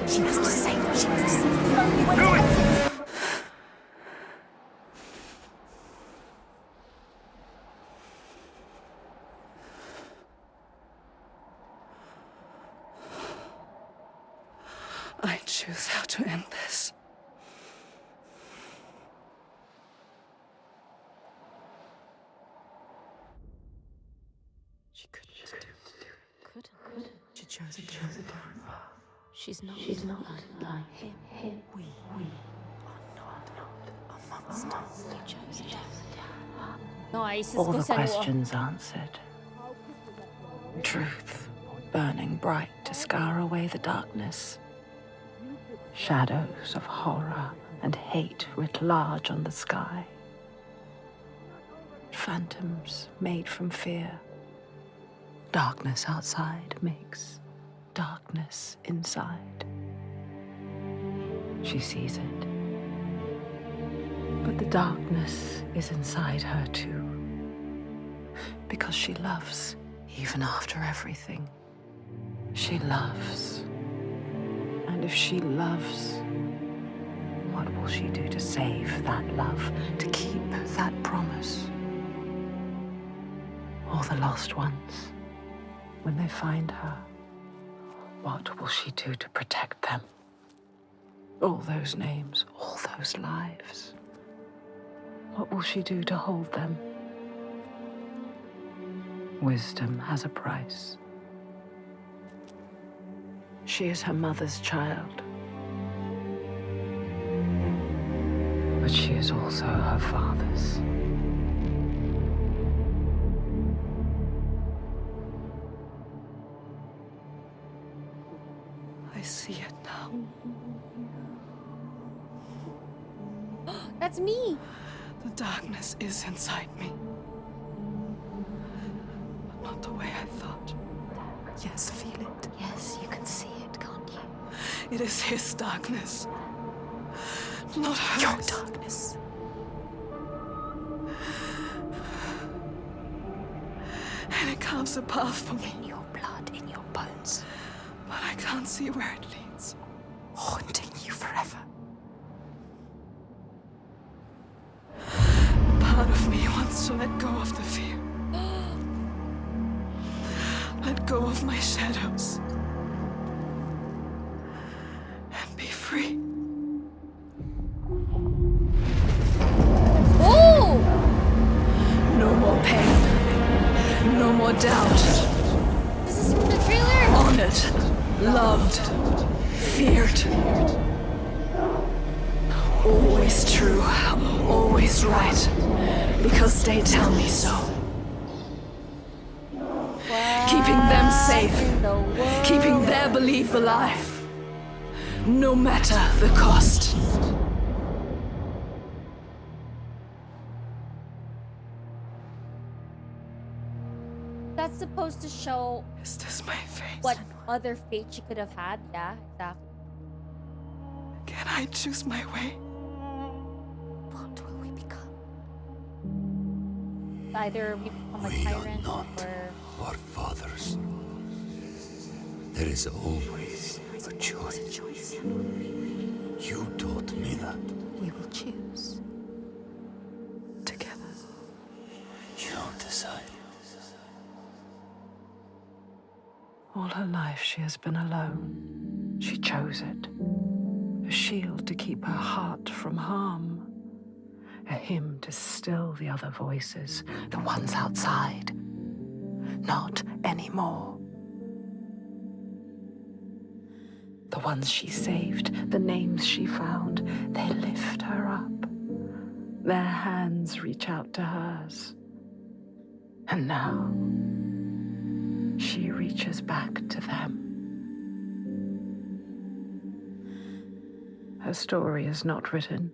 She has to say what she has to say. I choose how to end this. She couldn't. Couldn't. She chose a different path. She's not like him. We are not Nice. All the Senua. questions answered. Truth burning bright to scour away the darkness. Shadows of horror and hate writ large on the sky. Phantoms made from fear. Darkness outside makes darkness inside. She sees it. But the darkness is inside her too. Because she loves, even after everything. She loves. And if she loves, what will she do to save that love, to keep that promise? All the lost ones, when they find her, what will she do to protect them? All those names, all those lives. What will she do to hold them? Wisdom has a price. She is her mother's child. But she is also her father's. I see it now. That's me. The darkness is inside me. But not the way I thought. Yes, feel it. Yes, you can see it, can't you? It is his darkness. Not hers. Your darkness. And it carves a path for me. In your blood, in your bones. But I can't see where it leads. Haunting you forever. Part of me wants to let go of the fear. Let go of my shadows. And be free. Oh! No more pain. No more doubt. This is from the trailer. Honored. Loved. Feared. Always true. Always right. Because they tell me so. Keeping them safe. Keeping their belief alive. No matter the cost. That's supposed to show Is this my face? what other fate she could have had. Yeah, exactly. Can I choose my way? What will we become? Either we become a We are tyrant not or... our fathers. There is always a choice. You taught me that. We will choose. Together. You decide. All her life she has been alone. She chose it. A shield to keep her heart from harm. A hymn to still the other voices, the ones outside. Not anymore. The ones she saved, the names she found, they lift her up. Their hands reach out to hers. And now, she reaches back to them. Her story is not written.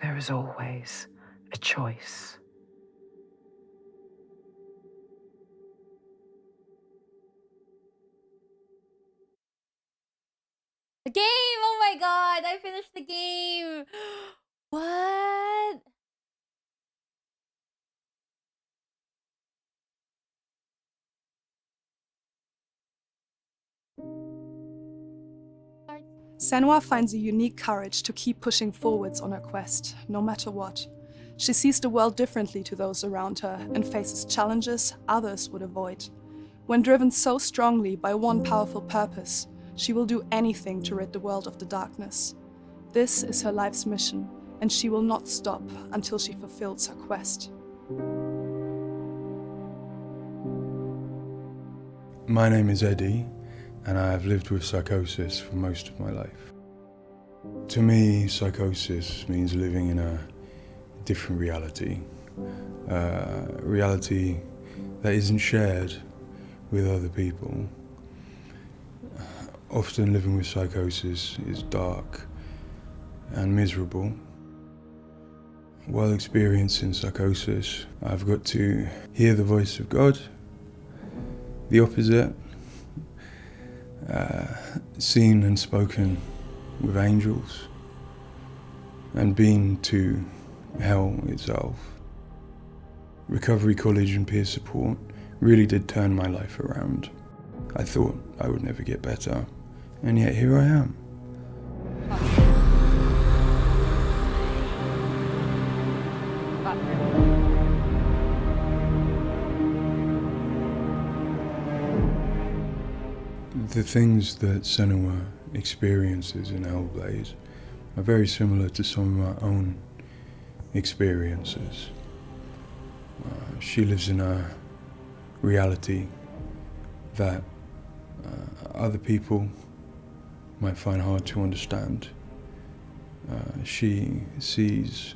There is always a choice. The game! Oh my god! I finished the game! What? Senua finds a unique courage to keep pushing forwards on her quest, no matter what. She sees the world differently to those around her and faces challenges others would avoid. When driven so strongly by one powerful purpose, she will do anything to rid the world of the darkness. This is her life's mission, and she will not stop until she fulfills her quest. My name is Eddie, and I have lived with psychosis for most of my life. To me, psychosis means living in a different reality. Reality that isn't shared with other people. Often living with psychosis is dark and miserable. While experiencing psychosis, I've got to hear the voice of God, the opposite, seen and spoken with angels, and been to hell itself. Recovery college and peer support really did turn my life around. I thought I would never get better, and yet here I am. The things that Senua experiences in Hellblade are very similar to some of my own experiences. She lives in a reality that other people might find hard to understand. She sees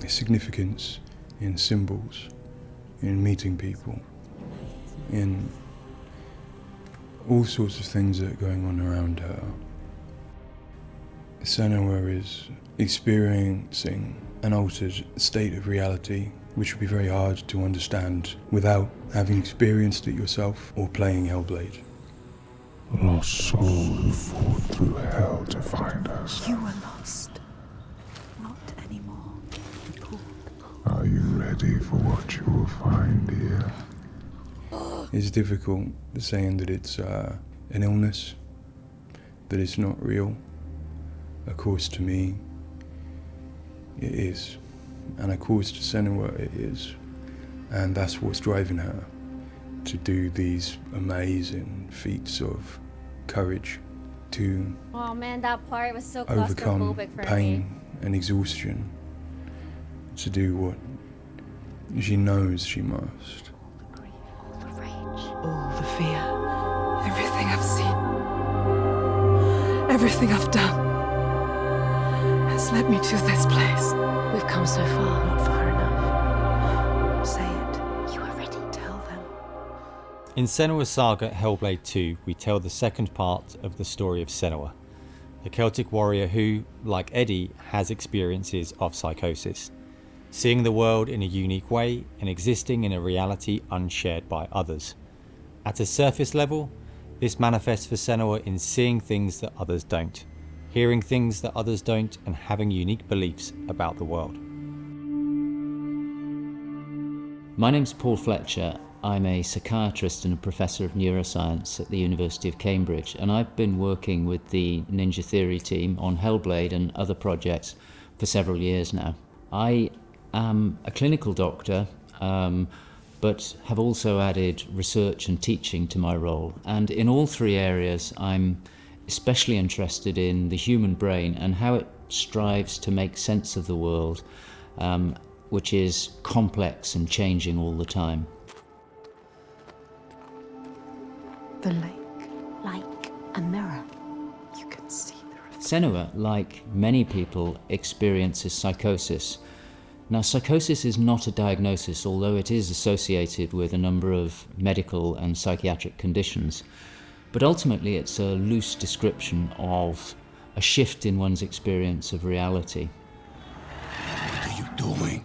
significance in symbols, in meeting people, in all sorts of things that are going on around her. Senua is experiencing an altered state of reality which would be very hard to understand without having experienced it yourself or playing Hellblade. Lost soul who fought through hell to find us. You were lost. Not anymore. Are you ready for what you will find here? It's difficult saying that it's an illness, that it's not real. Of course, to me, it is. And of course, to Senua, it is. And that's what's driving her to do these amazing feats of courage, to Oh man, that part was so overcome claustrophobic for pain me. and exhaustion, to do what she knows she must. All the fear. Everything I've seen, everything I've done, has led me to this place. We've come so far, not far enough. Say it. You are ready. Tell them. In Senua's Saga Hellblade 2, we tell the second part of the story of Senua, a Celtic warrior who, like Eddie, has experiences of psychosis, seeing the world in a unique way and existing in a reality unshared by others. At a surface level, this manifests for Senua in seeing things that others don't, hearing things that others don't, and having unique beliefs about the world. My name's Paul Fletcher. I'm a psychiatrist and a professor of neuroscience at the University of Cambridge, and I've been working with the Ninja Theory team on Hellblade and other projects for several years now. I am a clinical doctor, but have also added research and teaching to my role. And in all three areas, I'm especially interested in the human brain and how it strives to make sense of the world, which is complex and changing all the time. The lake. Like a mirror. You can see the reflection. Senua, like many people, experiences psychosis. Now, psychosis is not a diagnosis, although it is associated with a number of medical and psychiatric conditions. But ultimately, it's a loose description of a shift in one's experience of reality. What are you doing?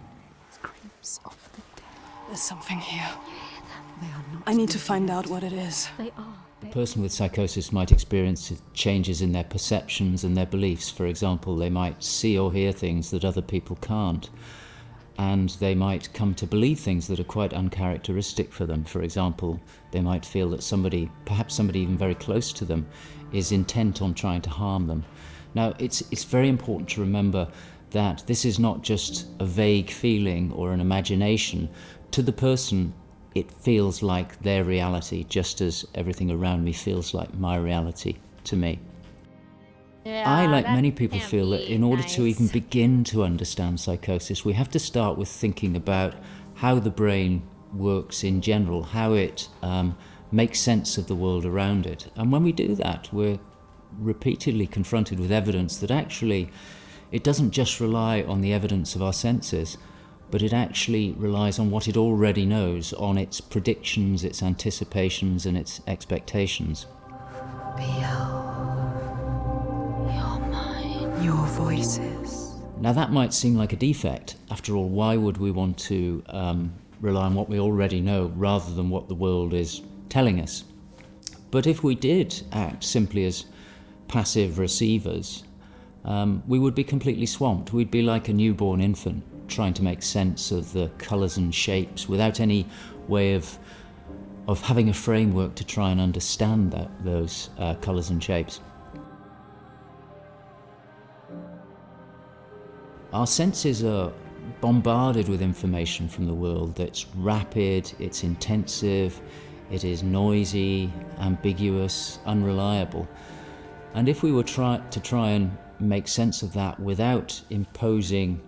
Screams of the dead. There's something here. They are not. I need to find out what it is. They are. A person with psychosis might experience changes in their perceptions and their beliefs. For example, they might see or hear things that other people can't. And they might come to believe things that are quite uncharacteristic for them. For example, they might feel that somebody, perhaps somebody even very close to them, is intent on trying to harm them. Now, it's very important to remember that this is not just a vague feeling or an imagination. To the person, it feels like their reality, just as everything around me feels like my reality to me. Yeah, I, like that many people, can't feel that be in order nice. to even begin to understand psychosis, we have to start with thinking about how the brain works in general, how it makes sense of the world around it. And when we do that, we're repeatedly confronted with evidence that actually it doesn't just rely on the evidence of our senses, but it actually relies on what it already knows, on its predictions, its anticipations, and its expectations. Your voices. Now that might seem like a defect. After all, why would we want to rely on what we already know rather than what the world is telling us? But if we did act simply as passive receivers, we would be completely swamped. We'd be like a newborn infant trying to make sense of the colours and shapes without any way of having a framework to try and understand those colours and shapes. Our senses are bombarded with information from the world that's rapid, it's intensive, it is noisy, ambiguous, unreliable. And if we were to try and make sense of that without imposing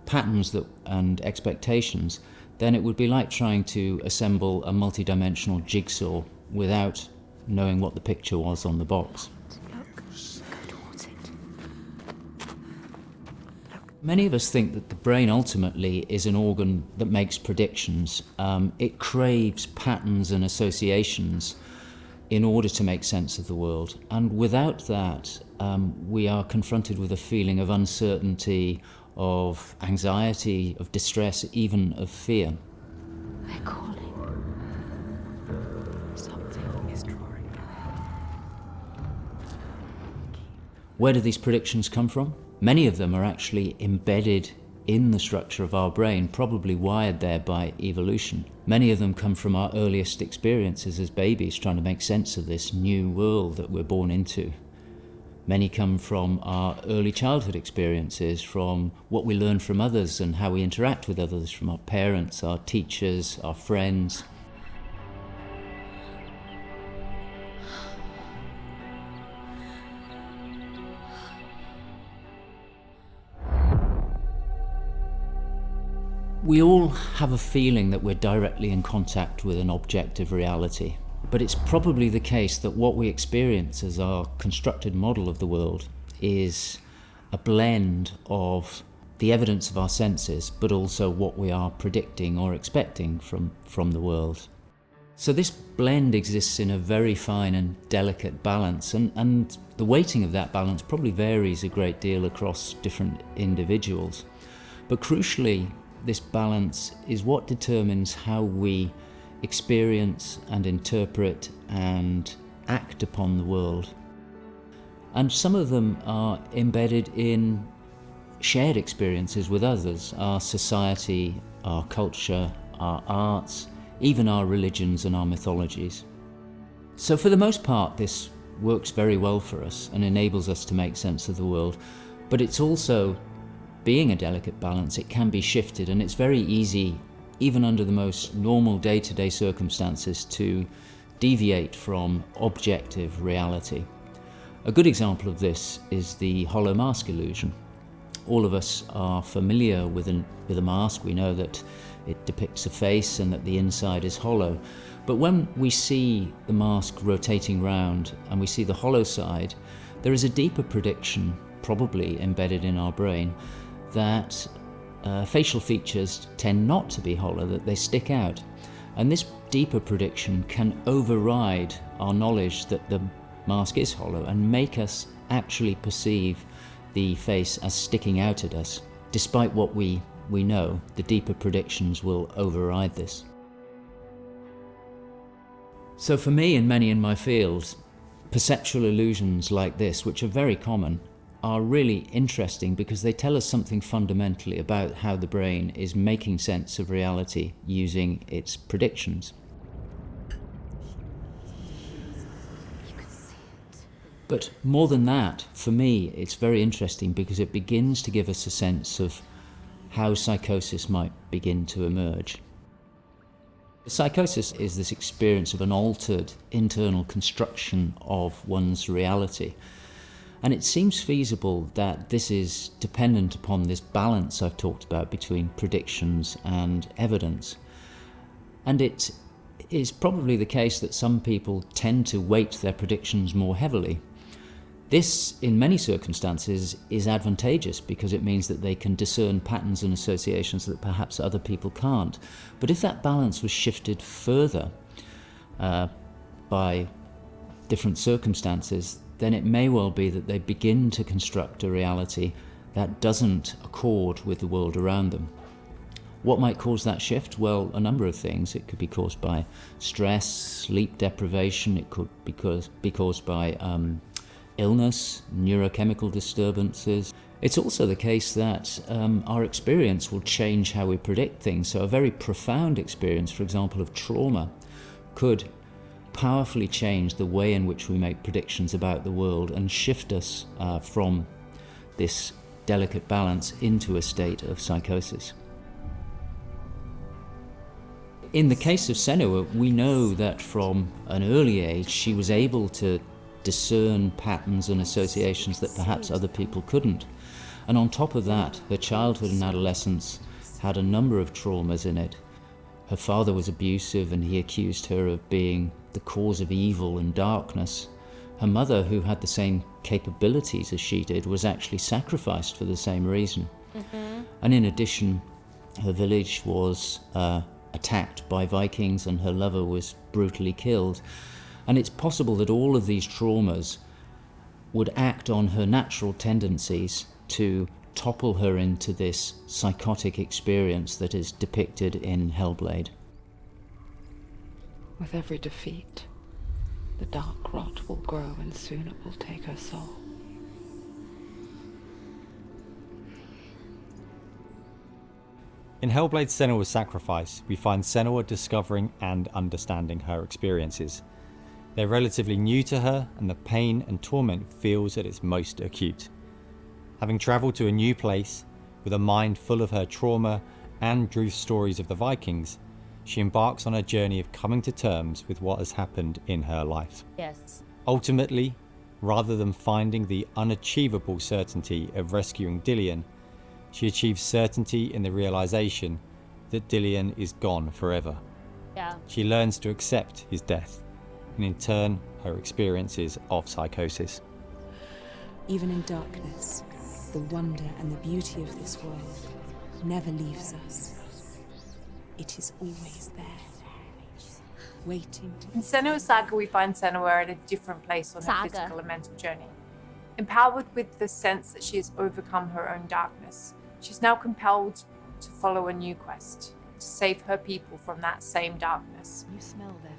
patterns and expectations, then it would be like trying to assemble a multi-dimensional jigsaw without knowing what the picture was on the box. Many of us think that the brain ultimately is an organ that makes predictions. It craves patterns and associations in order to make sense of the world. And without that, we are confronted with a feeling of uncertainty, of anxiety, of distress, even of fear. They're calling. Something is drawing near. Where do these predictions come from? Many of them are actually embedded in the structure of our brain, probably wired there by evolution. Many of them come from our earliest experiences as babies, trying to make sense of this new world that we're born into. Many come from our early childhood experiences, from what we learn from others and how we interact with others, from our parents, our teachers, our friends. We all have a feeling that we're directly in contact with an objective reality, but it's probably the case that what we experience as our constructed model of the world is a blend of the evidence of our senses, but also what we are predicting or expecting from the world. So this blend exists in a very fine and delicate balance, and the weighting of that balance probably varies a great deal across different individuals. But crucially, this balance is what determines how we experience and interpret and act upon the world. And some of them are embedded in shared experiences with others, our society, our culture, our arts, even our religions and our mythologies. So for the most part, this works very well for us and enables us to make sense of the world, but it's also, being a delicate balance, it can be shifted, and it's very easy, even under the most normal day-to-day circumstances, to deviate from objective reality. A good example of this is the hollow mask illusion. All of us are familiar with a mask. We know that it depicts a face and that the inside is hollow. But when we see the mask rotating round and we see the hollow side, there is a deeper prediction, probably embedded in our brain, that facial features tend not to be hollow, that they stick out. And this deeper prediction can override our knowledge that the mask is hollow and make us actually perceive the face as sticking out at us. Despite what we know, the deeper predictions will override this. So for me and many in my field, perceptual illusions like this, which are very common, are really interesting because they tell us something fundamentally about how the brain is making sense of reality using its predictions. But more than that, for me, it's very interesting because it begins to give us a sense of how psychosis might begin to emerge. Psychosis is this experience of an altered internal construction of one's reality. And it seems feasible that this is dependent upon this balance I've talked about between predictions and evidence. And it is probably the case that some people tend to weight their predictions more heavily. This, in many circumstances, is advantageous because it means that they can discern patterns and associations that perhaps other people can't. But if that balance was shifted further by different circumstances, then it may well be that they begin to construct a reality that doesn't accord with the world around them. What might cause that shift? Well, a number of things. It could be caused by stress, sleep deprivation. It could be caused by illness, neurochemical disturbances. It's also the case that our experience will change how we predict things. So a very profound experience, for example, of trauma, could powerfully change the way in which we make predictions about the world and shift us from this delicate balance into a state of psychosis. In the case of Senua, we know that from an early age she was able to discern patterns and associations that perhaps other people couldn't. And on top of that, her childhood and adolescence had a number of traumas in it. Her father was abusive and he accused her of being the cause of evil and darkness. Her mother, who had the same capabilities as she did, was actually sacrificed for the same reason. And in addition, her village was attacked by Vikings and her lover was brutally killed. And it's possible that all of these traumas would act on her natural tendencies to topple her into this psychotic experience that is depicted in Hellblade. With every defeat, the dark rot will grow and soon it will take her soul. In Hellblade Senua's Sacrifice, we find Senua discovering and understanding her experiences. They're relatively new to her, and the pain and torment feels at its most acute. Having travelled to a new place, with a mind full of her trauma and truth stories of the Vikings, she embarks on a journey of coming to terms with what has happened in her life. Yes. Ultimately, rather than finding the unachievable certainty of rescuing Dillion, she achieves certainty in the realization that Dillion is gone forever. Yeah. She learns to accept his death, and in turn, her experiences of psychosis. Even in darkness, the wonder and the beauty of this world never leaves us. It is always there, waiting to... In Senua's Saga, we find Senua at a different place on her physical and mental journey. Empowered with the sense that she has overcome her own darkness, she's now compelled to follow a new quest, to save her people from that same darkness. You smell their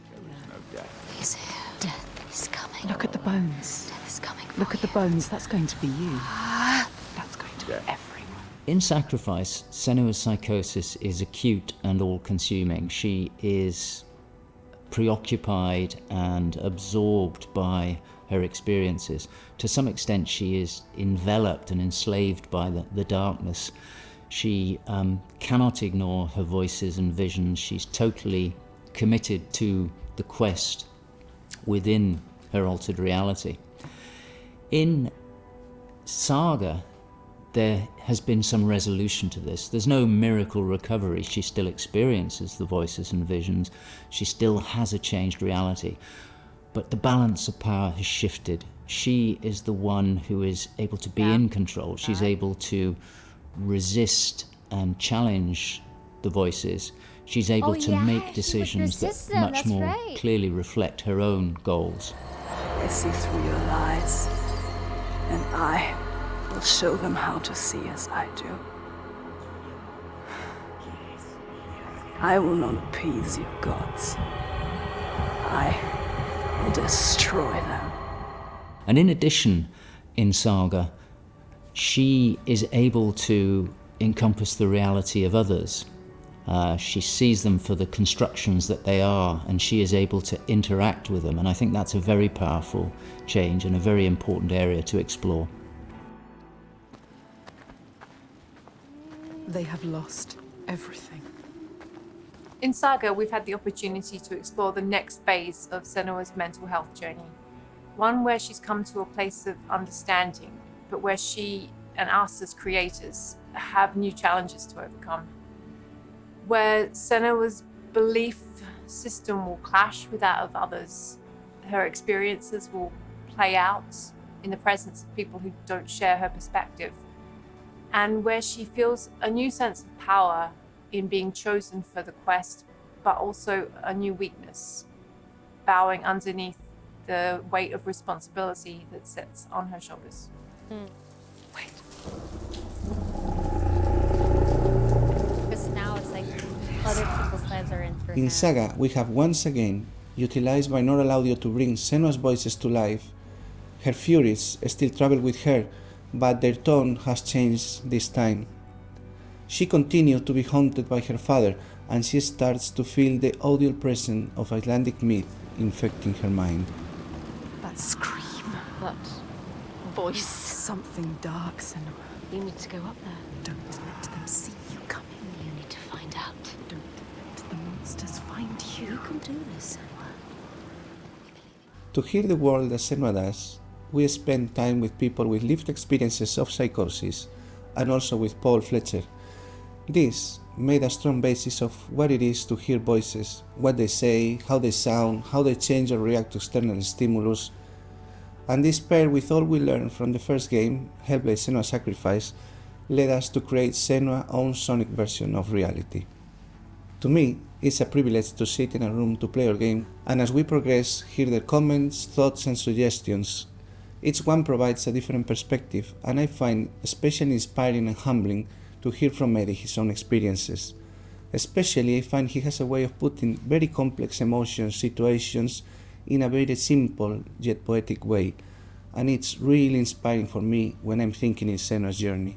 fear. He's here. Death is coming. Look at the bones. Death is coming. Look at the bones. That's going to be you. That's going to be everyone. In Sacrifice, Senua's psychosis is acute and all-consuming. She is preoccupied and absorbed by her experiences. To some extent, she is enveloped and enslaved by the darkness. She cannot ignore her voices and visions. She's totally committed to the quest within her altered reality. In Saga, there has been some resolution to this. There's no miracle recovery. She still experiences the voices and visions. She still has a changed reality. But the balance of power has shifted. She is the one who is able to be in control. She's able to resist and challenge the voices. She's able to make decisions that much more clearly reflect her own goals. They see through your lies, and I will show them how to see as I do. I will not appease your gods. I will destroy them. And in addition, in Saga, she is able to encompass the reality of others. She sees them for the constructions that they are, and she is able to interact with them. And I think that's a very powerful change and a very important area to explore. They have lost everything. In Saga, we've had the opportunity to explore the next phase of Senua's mental health journey. One where she's come to a place of understanding, but where she and us as creators have new challenges to overcome. Where Senua's belief system will clash with that of others. Her experiences will play out in the presence of people who don't share her perspective, and where she feels a new sense of power in being chosen for the quest, but also a new weakness, bowing underneath the weight of responsibility that sits on her shoulders. Wait. Because now it's like other people's lives are in her In hands. Saga, we have once again utilized binaural audio to bring Senua's voices to life. Her furies still travel with her, but their tone has changed this time. She continues to be haunted by her father, and she starts to feel the audio presence of Icelandic myth infecting her mind. That scream. That voice. Something dark, Senua. You need to go up there. Don't let them see you coming. You need to find out. Don't let the monsters find you. You can do this, Senua. To hear the world as Senua does, we spend time with people with lived experiences of psychosis, and also with Paul Fletcher. This made a strong basis of what it is to hear voices, what they say, how they sound, how they change or react to external stimulus. And this paired with all we learned from the first game, Hellblade: Senua's Sacrifice, led us to create Senua's own sonic version of reality. To me, it's a privilege to sit in a room to play our game, and as we progress, hear their comments, thoughts and suggestions. Each one provides a different perspective, and I find especially inspiring and humbling to hear from Eddie his own experiences. Especially, I find he has a way of putting very complex emotions, situations, in a very simple yet poetic way, and it's really inspiring for me when I'm thinking in Senua's journey.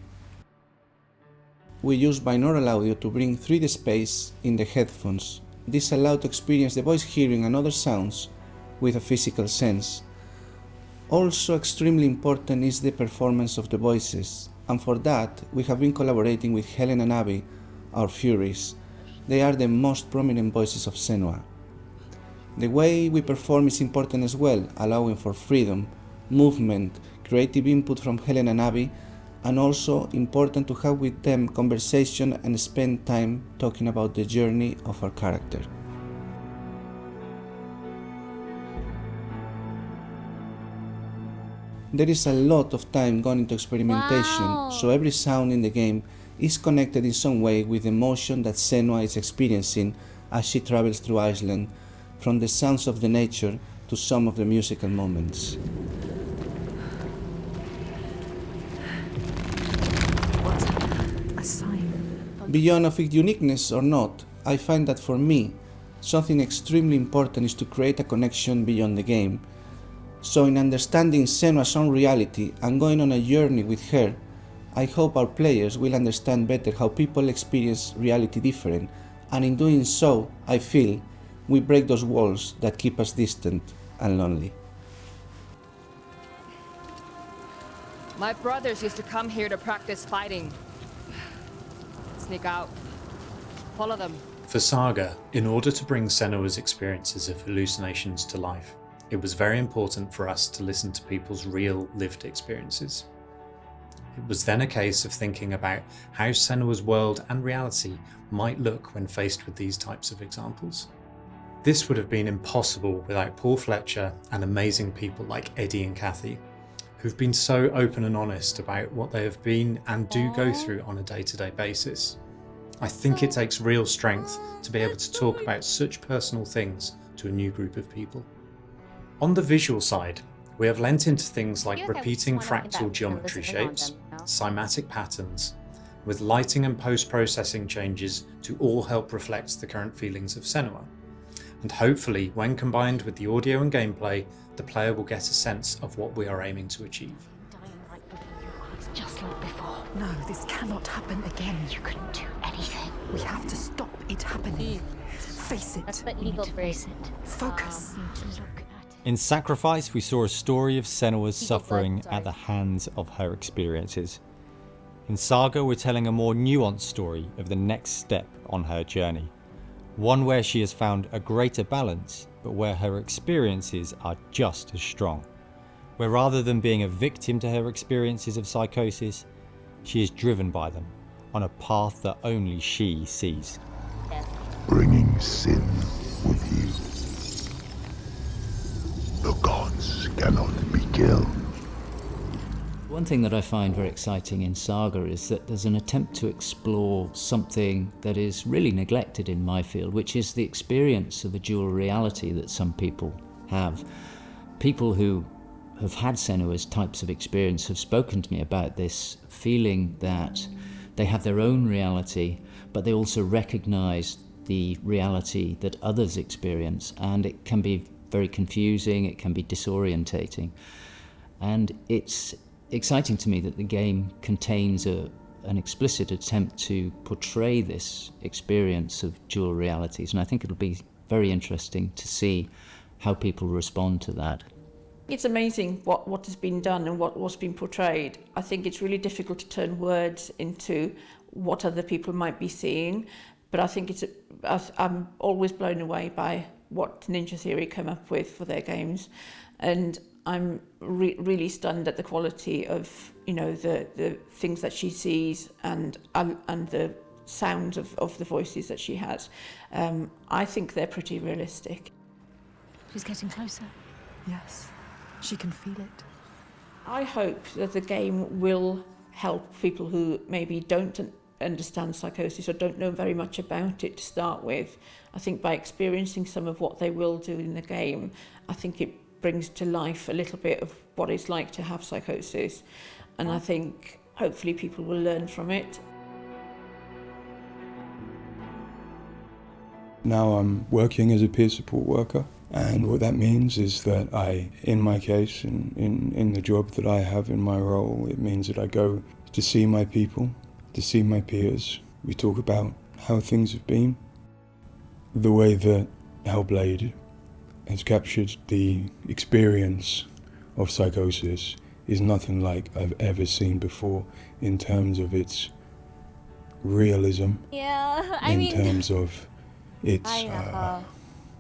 We use binaural audio to bring 3D space in the headphones. This allows to experience the voice hearing and other sounds with a physical sense. Also extremely important is the performance of the voices, and for that we have been collaborating with Helen and Abby, our Furies. They are the most prominent voices of Senua. The way we perform is important as well, allowing for freedom, movement, creative input from Helen and Abby, and also important to have with them conversation and spend time talking about the journey of our character. There is a lot of time gone into experimentation, so every sound in the game is connected in some way with the emotion that Senua is experiencing as she travels through Iceland, from the sounds of the nature to some of the musical moments. A sign. Beyond of its uniqueness or not, I find that for me, something extremely important is to create a connection beyond the game. So in understanding Senua's own reality and going on a journey with her, I hope our players will understand better how people experience reality different, and in doing so, I feel, we break those walls that keep us distant and lonely. My brothers used to come here to practice fighting. Sneak out. Follow them. For Saga, in order to bring Senua's experiences of hallucinations to life, it was very important for us to listen to people's real lived experiences. It was then a case of thinking about how Senua's world and reality might look when faced with these types of examples. This would have been impossible without Paul Fletcher and amazing people like Eddie and Kathy, who've been so open and honest about what they have been and do go through on a day-to-day basis. I think it takes real strength to be able to talk about such personal things to a new group of people. On the visual side, we have lent into things like repeating fractal geometry shapes, cymatic patterns, with lighting and post-processing changes to all help reflect the current feelings of Senua. And hopefully, when combined with the audio and gameplay, the player will get a sense of what we are aiming to achieve. Just like before. No, this cannot happen again. You couldn't do anything. We have to stop it happening. Face it. That's the eagle face. Focus. In Sacrifice, we saw a story of Senua's suffering at the hands of her experiences. In Saga, we're telling a more nuanced story of the next step on her journey. One where she has found a greater balance, but where her experiences are just as strong. Where rather than being a victim to her experiences of psychosis, she is driven by them on a path that only she sees. Bringing sin with you. The gods cannot be killed. One thing that I find very exciting in Saga is that there's an attempt to explore something that is really neglected in my field, which is the experience of a dual reality that some people have. People who have had Senua's types of experience have spoken to me about this feeling that they have their own reality, but they also recognize the reality that others experience, and it can be very confusing, it can be disorientating. And it's exciting to me that the game contains an explicit attempt to portray this experience of dual realities, and I think it'll be very interesting to see how people respond to that. It's amazing what has been done and what's been portrayed. I think it's really difficult to turn words into what other people might be seeing, but I think I'm always blown away by what Ninja Theory come up with for their games, and I'm really stunned at the quality of, you know, the things that she sees and the sounds of the voices that she has. I think they're pretty realistic. She's getting closer. Yes, she can feel it. I hope that the game will help people who maybe don't understand psychosis or don't know very much about it to start with. I think by experiencing some of what they will do in the game, I think it brings to life a little bit of what it's like to have psychosis, and I think hopefully people will learn from it. Now I'm working as a peer support worker, and what that means is that in my case, in the job that I have in my role, it means that I go to see my people, to see my peers. We talk about how things have been. The way that Hellblade has captured the experience of psychosis is nothing like I've ever seen before in terms of its realism. Yeah, in terms of its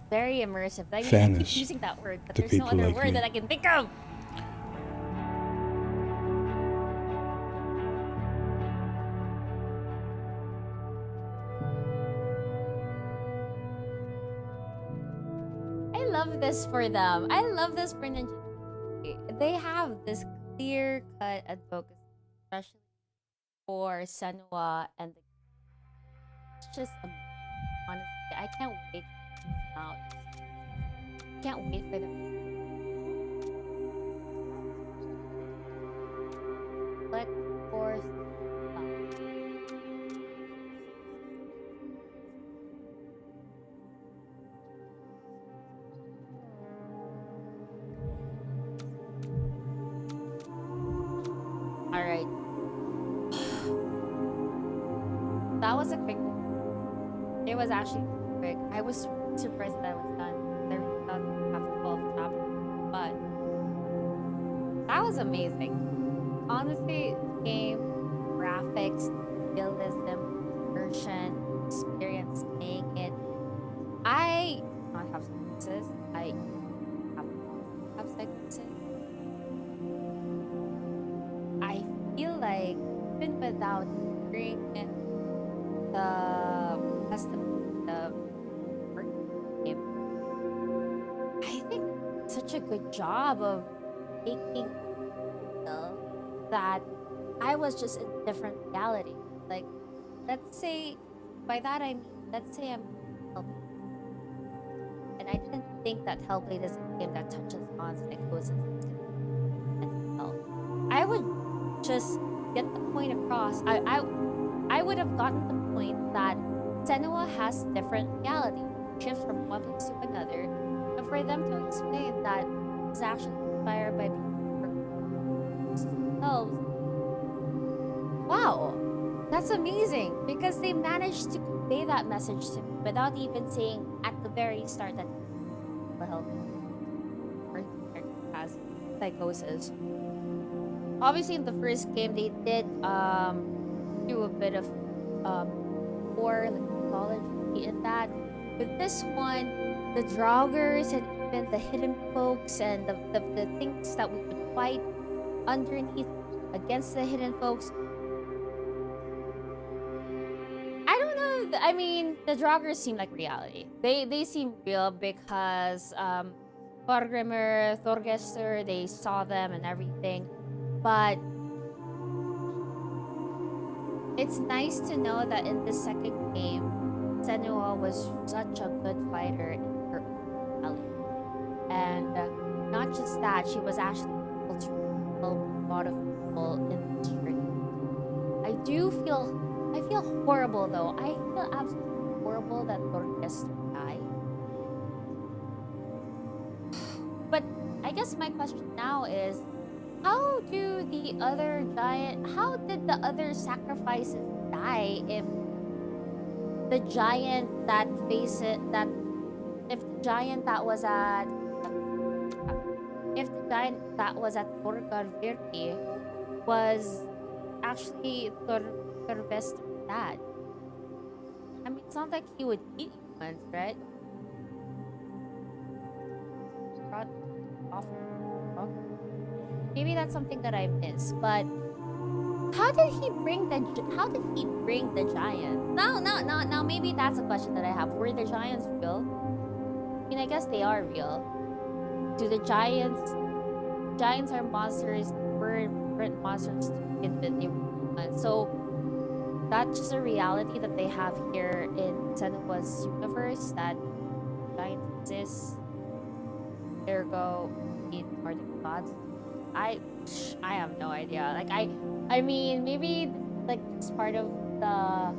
very immersive. I fairness keep using that word, but to there's no people other like word me. that I can think of. I love this for them. I love this for Ninja. They have this clear-cut advocacy, especially for Senua and the. It's just honestly, I can't wait for them to come out. Can't wait for them. But of course, all right. That was a quick one. It was actually quick. I was surprised that I was done. I really thought we'd have 12 chapters, but that was amazing. Honestly, game, graphics, realism, immersion, experience playing it. I do not have psychosis. I have psychosis. I feel like even without hearing the testimony of game, I think such a good job of making feel that I was just in a different reality. Like, let's say, by that I mean, let's say I'm Hellblade, and I didn't think that Hellblade is a game that touches on psychosis and mental health. I would just get the point across. I would have gotten the point that Senua has different reality, shifts from one place to another, and for them to explain that it's actually inspired by themselves. Wow, that's amazing, because they managed to convey that message to me without even saying at the very start that the help or has psychosis. Obviously, in the first game, they did do a bit of more mythology in that. With this one, the Dragos and even the hidden folks and the things that we would fight underneath against the hidden folks. I don't know. I mean, the Dragos seem like reality. They seem real because Thorgrimr, Thorgestr, they saw them and everything. But it's nice to know that in the second game, Senua was such a good fighter in her own reality. And not just that, she was actually able to help a lot of people in this journey. I feel horrible though. I feel absolutely horrible that Torres died. But I guess my question now is, how did the other sacrifices die if the giant that was at Torgar Virti was actually Torvest's dad? I mean, it's not like he would eat humans, right? Maybe that's something that I missed, but how did he bring the giant? Now maybe that's a question that I have. Were the giants real? I mean, I guess they are real. Do the giants are monsters, weren't monsters to begin with, they were humans. So that's just a reality that they have here in Senua's universe, that giants exist. Ergo, are the gods? I have no idea. Like I mean, maybe like it's part of the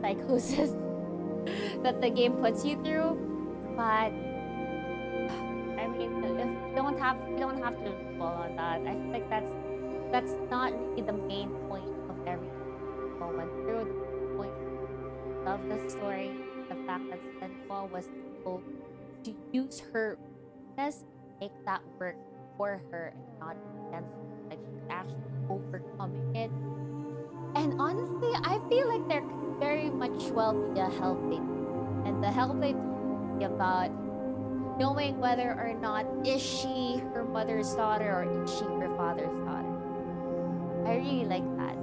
psychosis that the game puts you through, but I mean, if you don't have to dwell on that. I feel like that's not really the main point of everything we went through. The point of the story, the fact that Senua was able to use her weakness and make that work for her and not against her. Like, she's actually overcoming it. And honestly, I feel like there could very much well be a Hellblade. And the Hellblade would be about knowing whether or not is she her mother's daughter or is she her father's daughter. I really like that.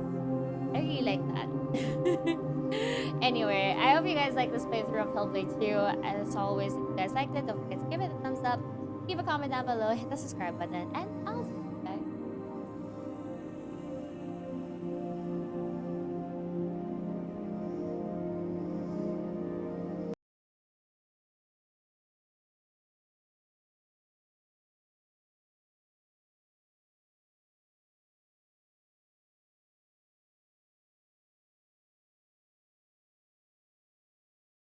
Anyway, I hope you guys like this playthrough of Hellblade 2. As always, if you guys liked it, don't forget to give it a thumbs up, leave a comment down below, hit the subscribe button, and I'll see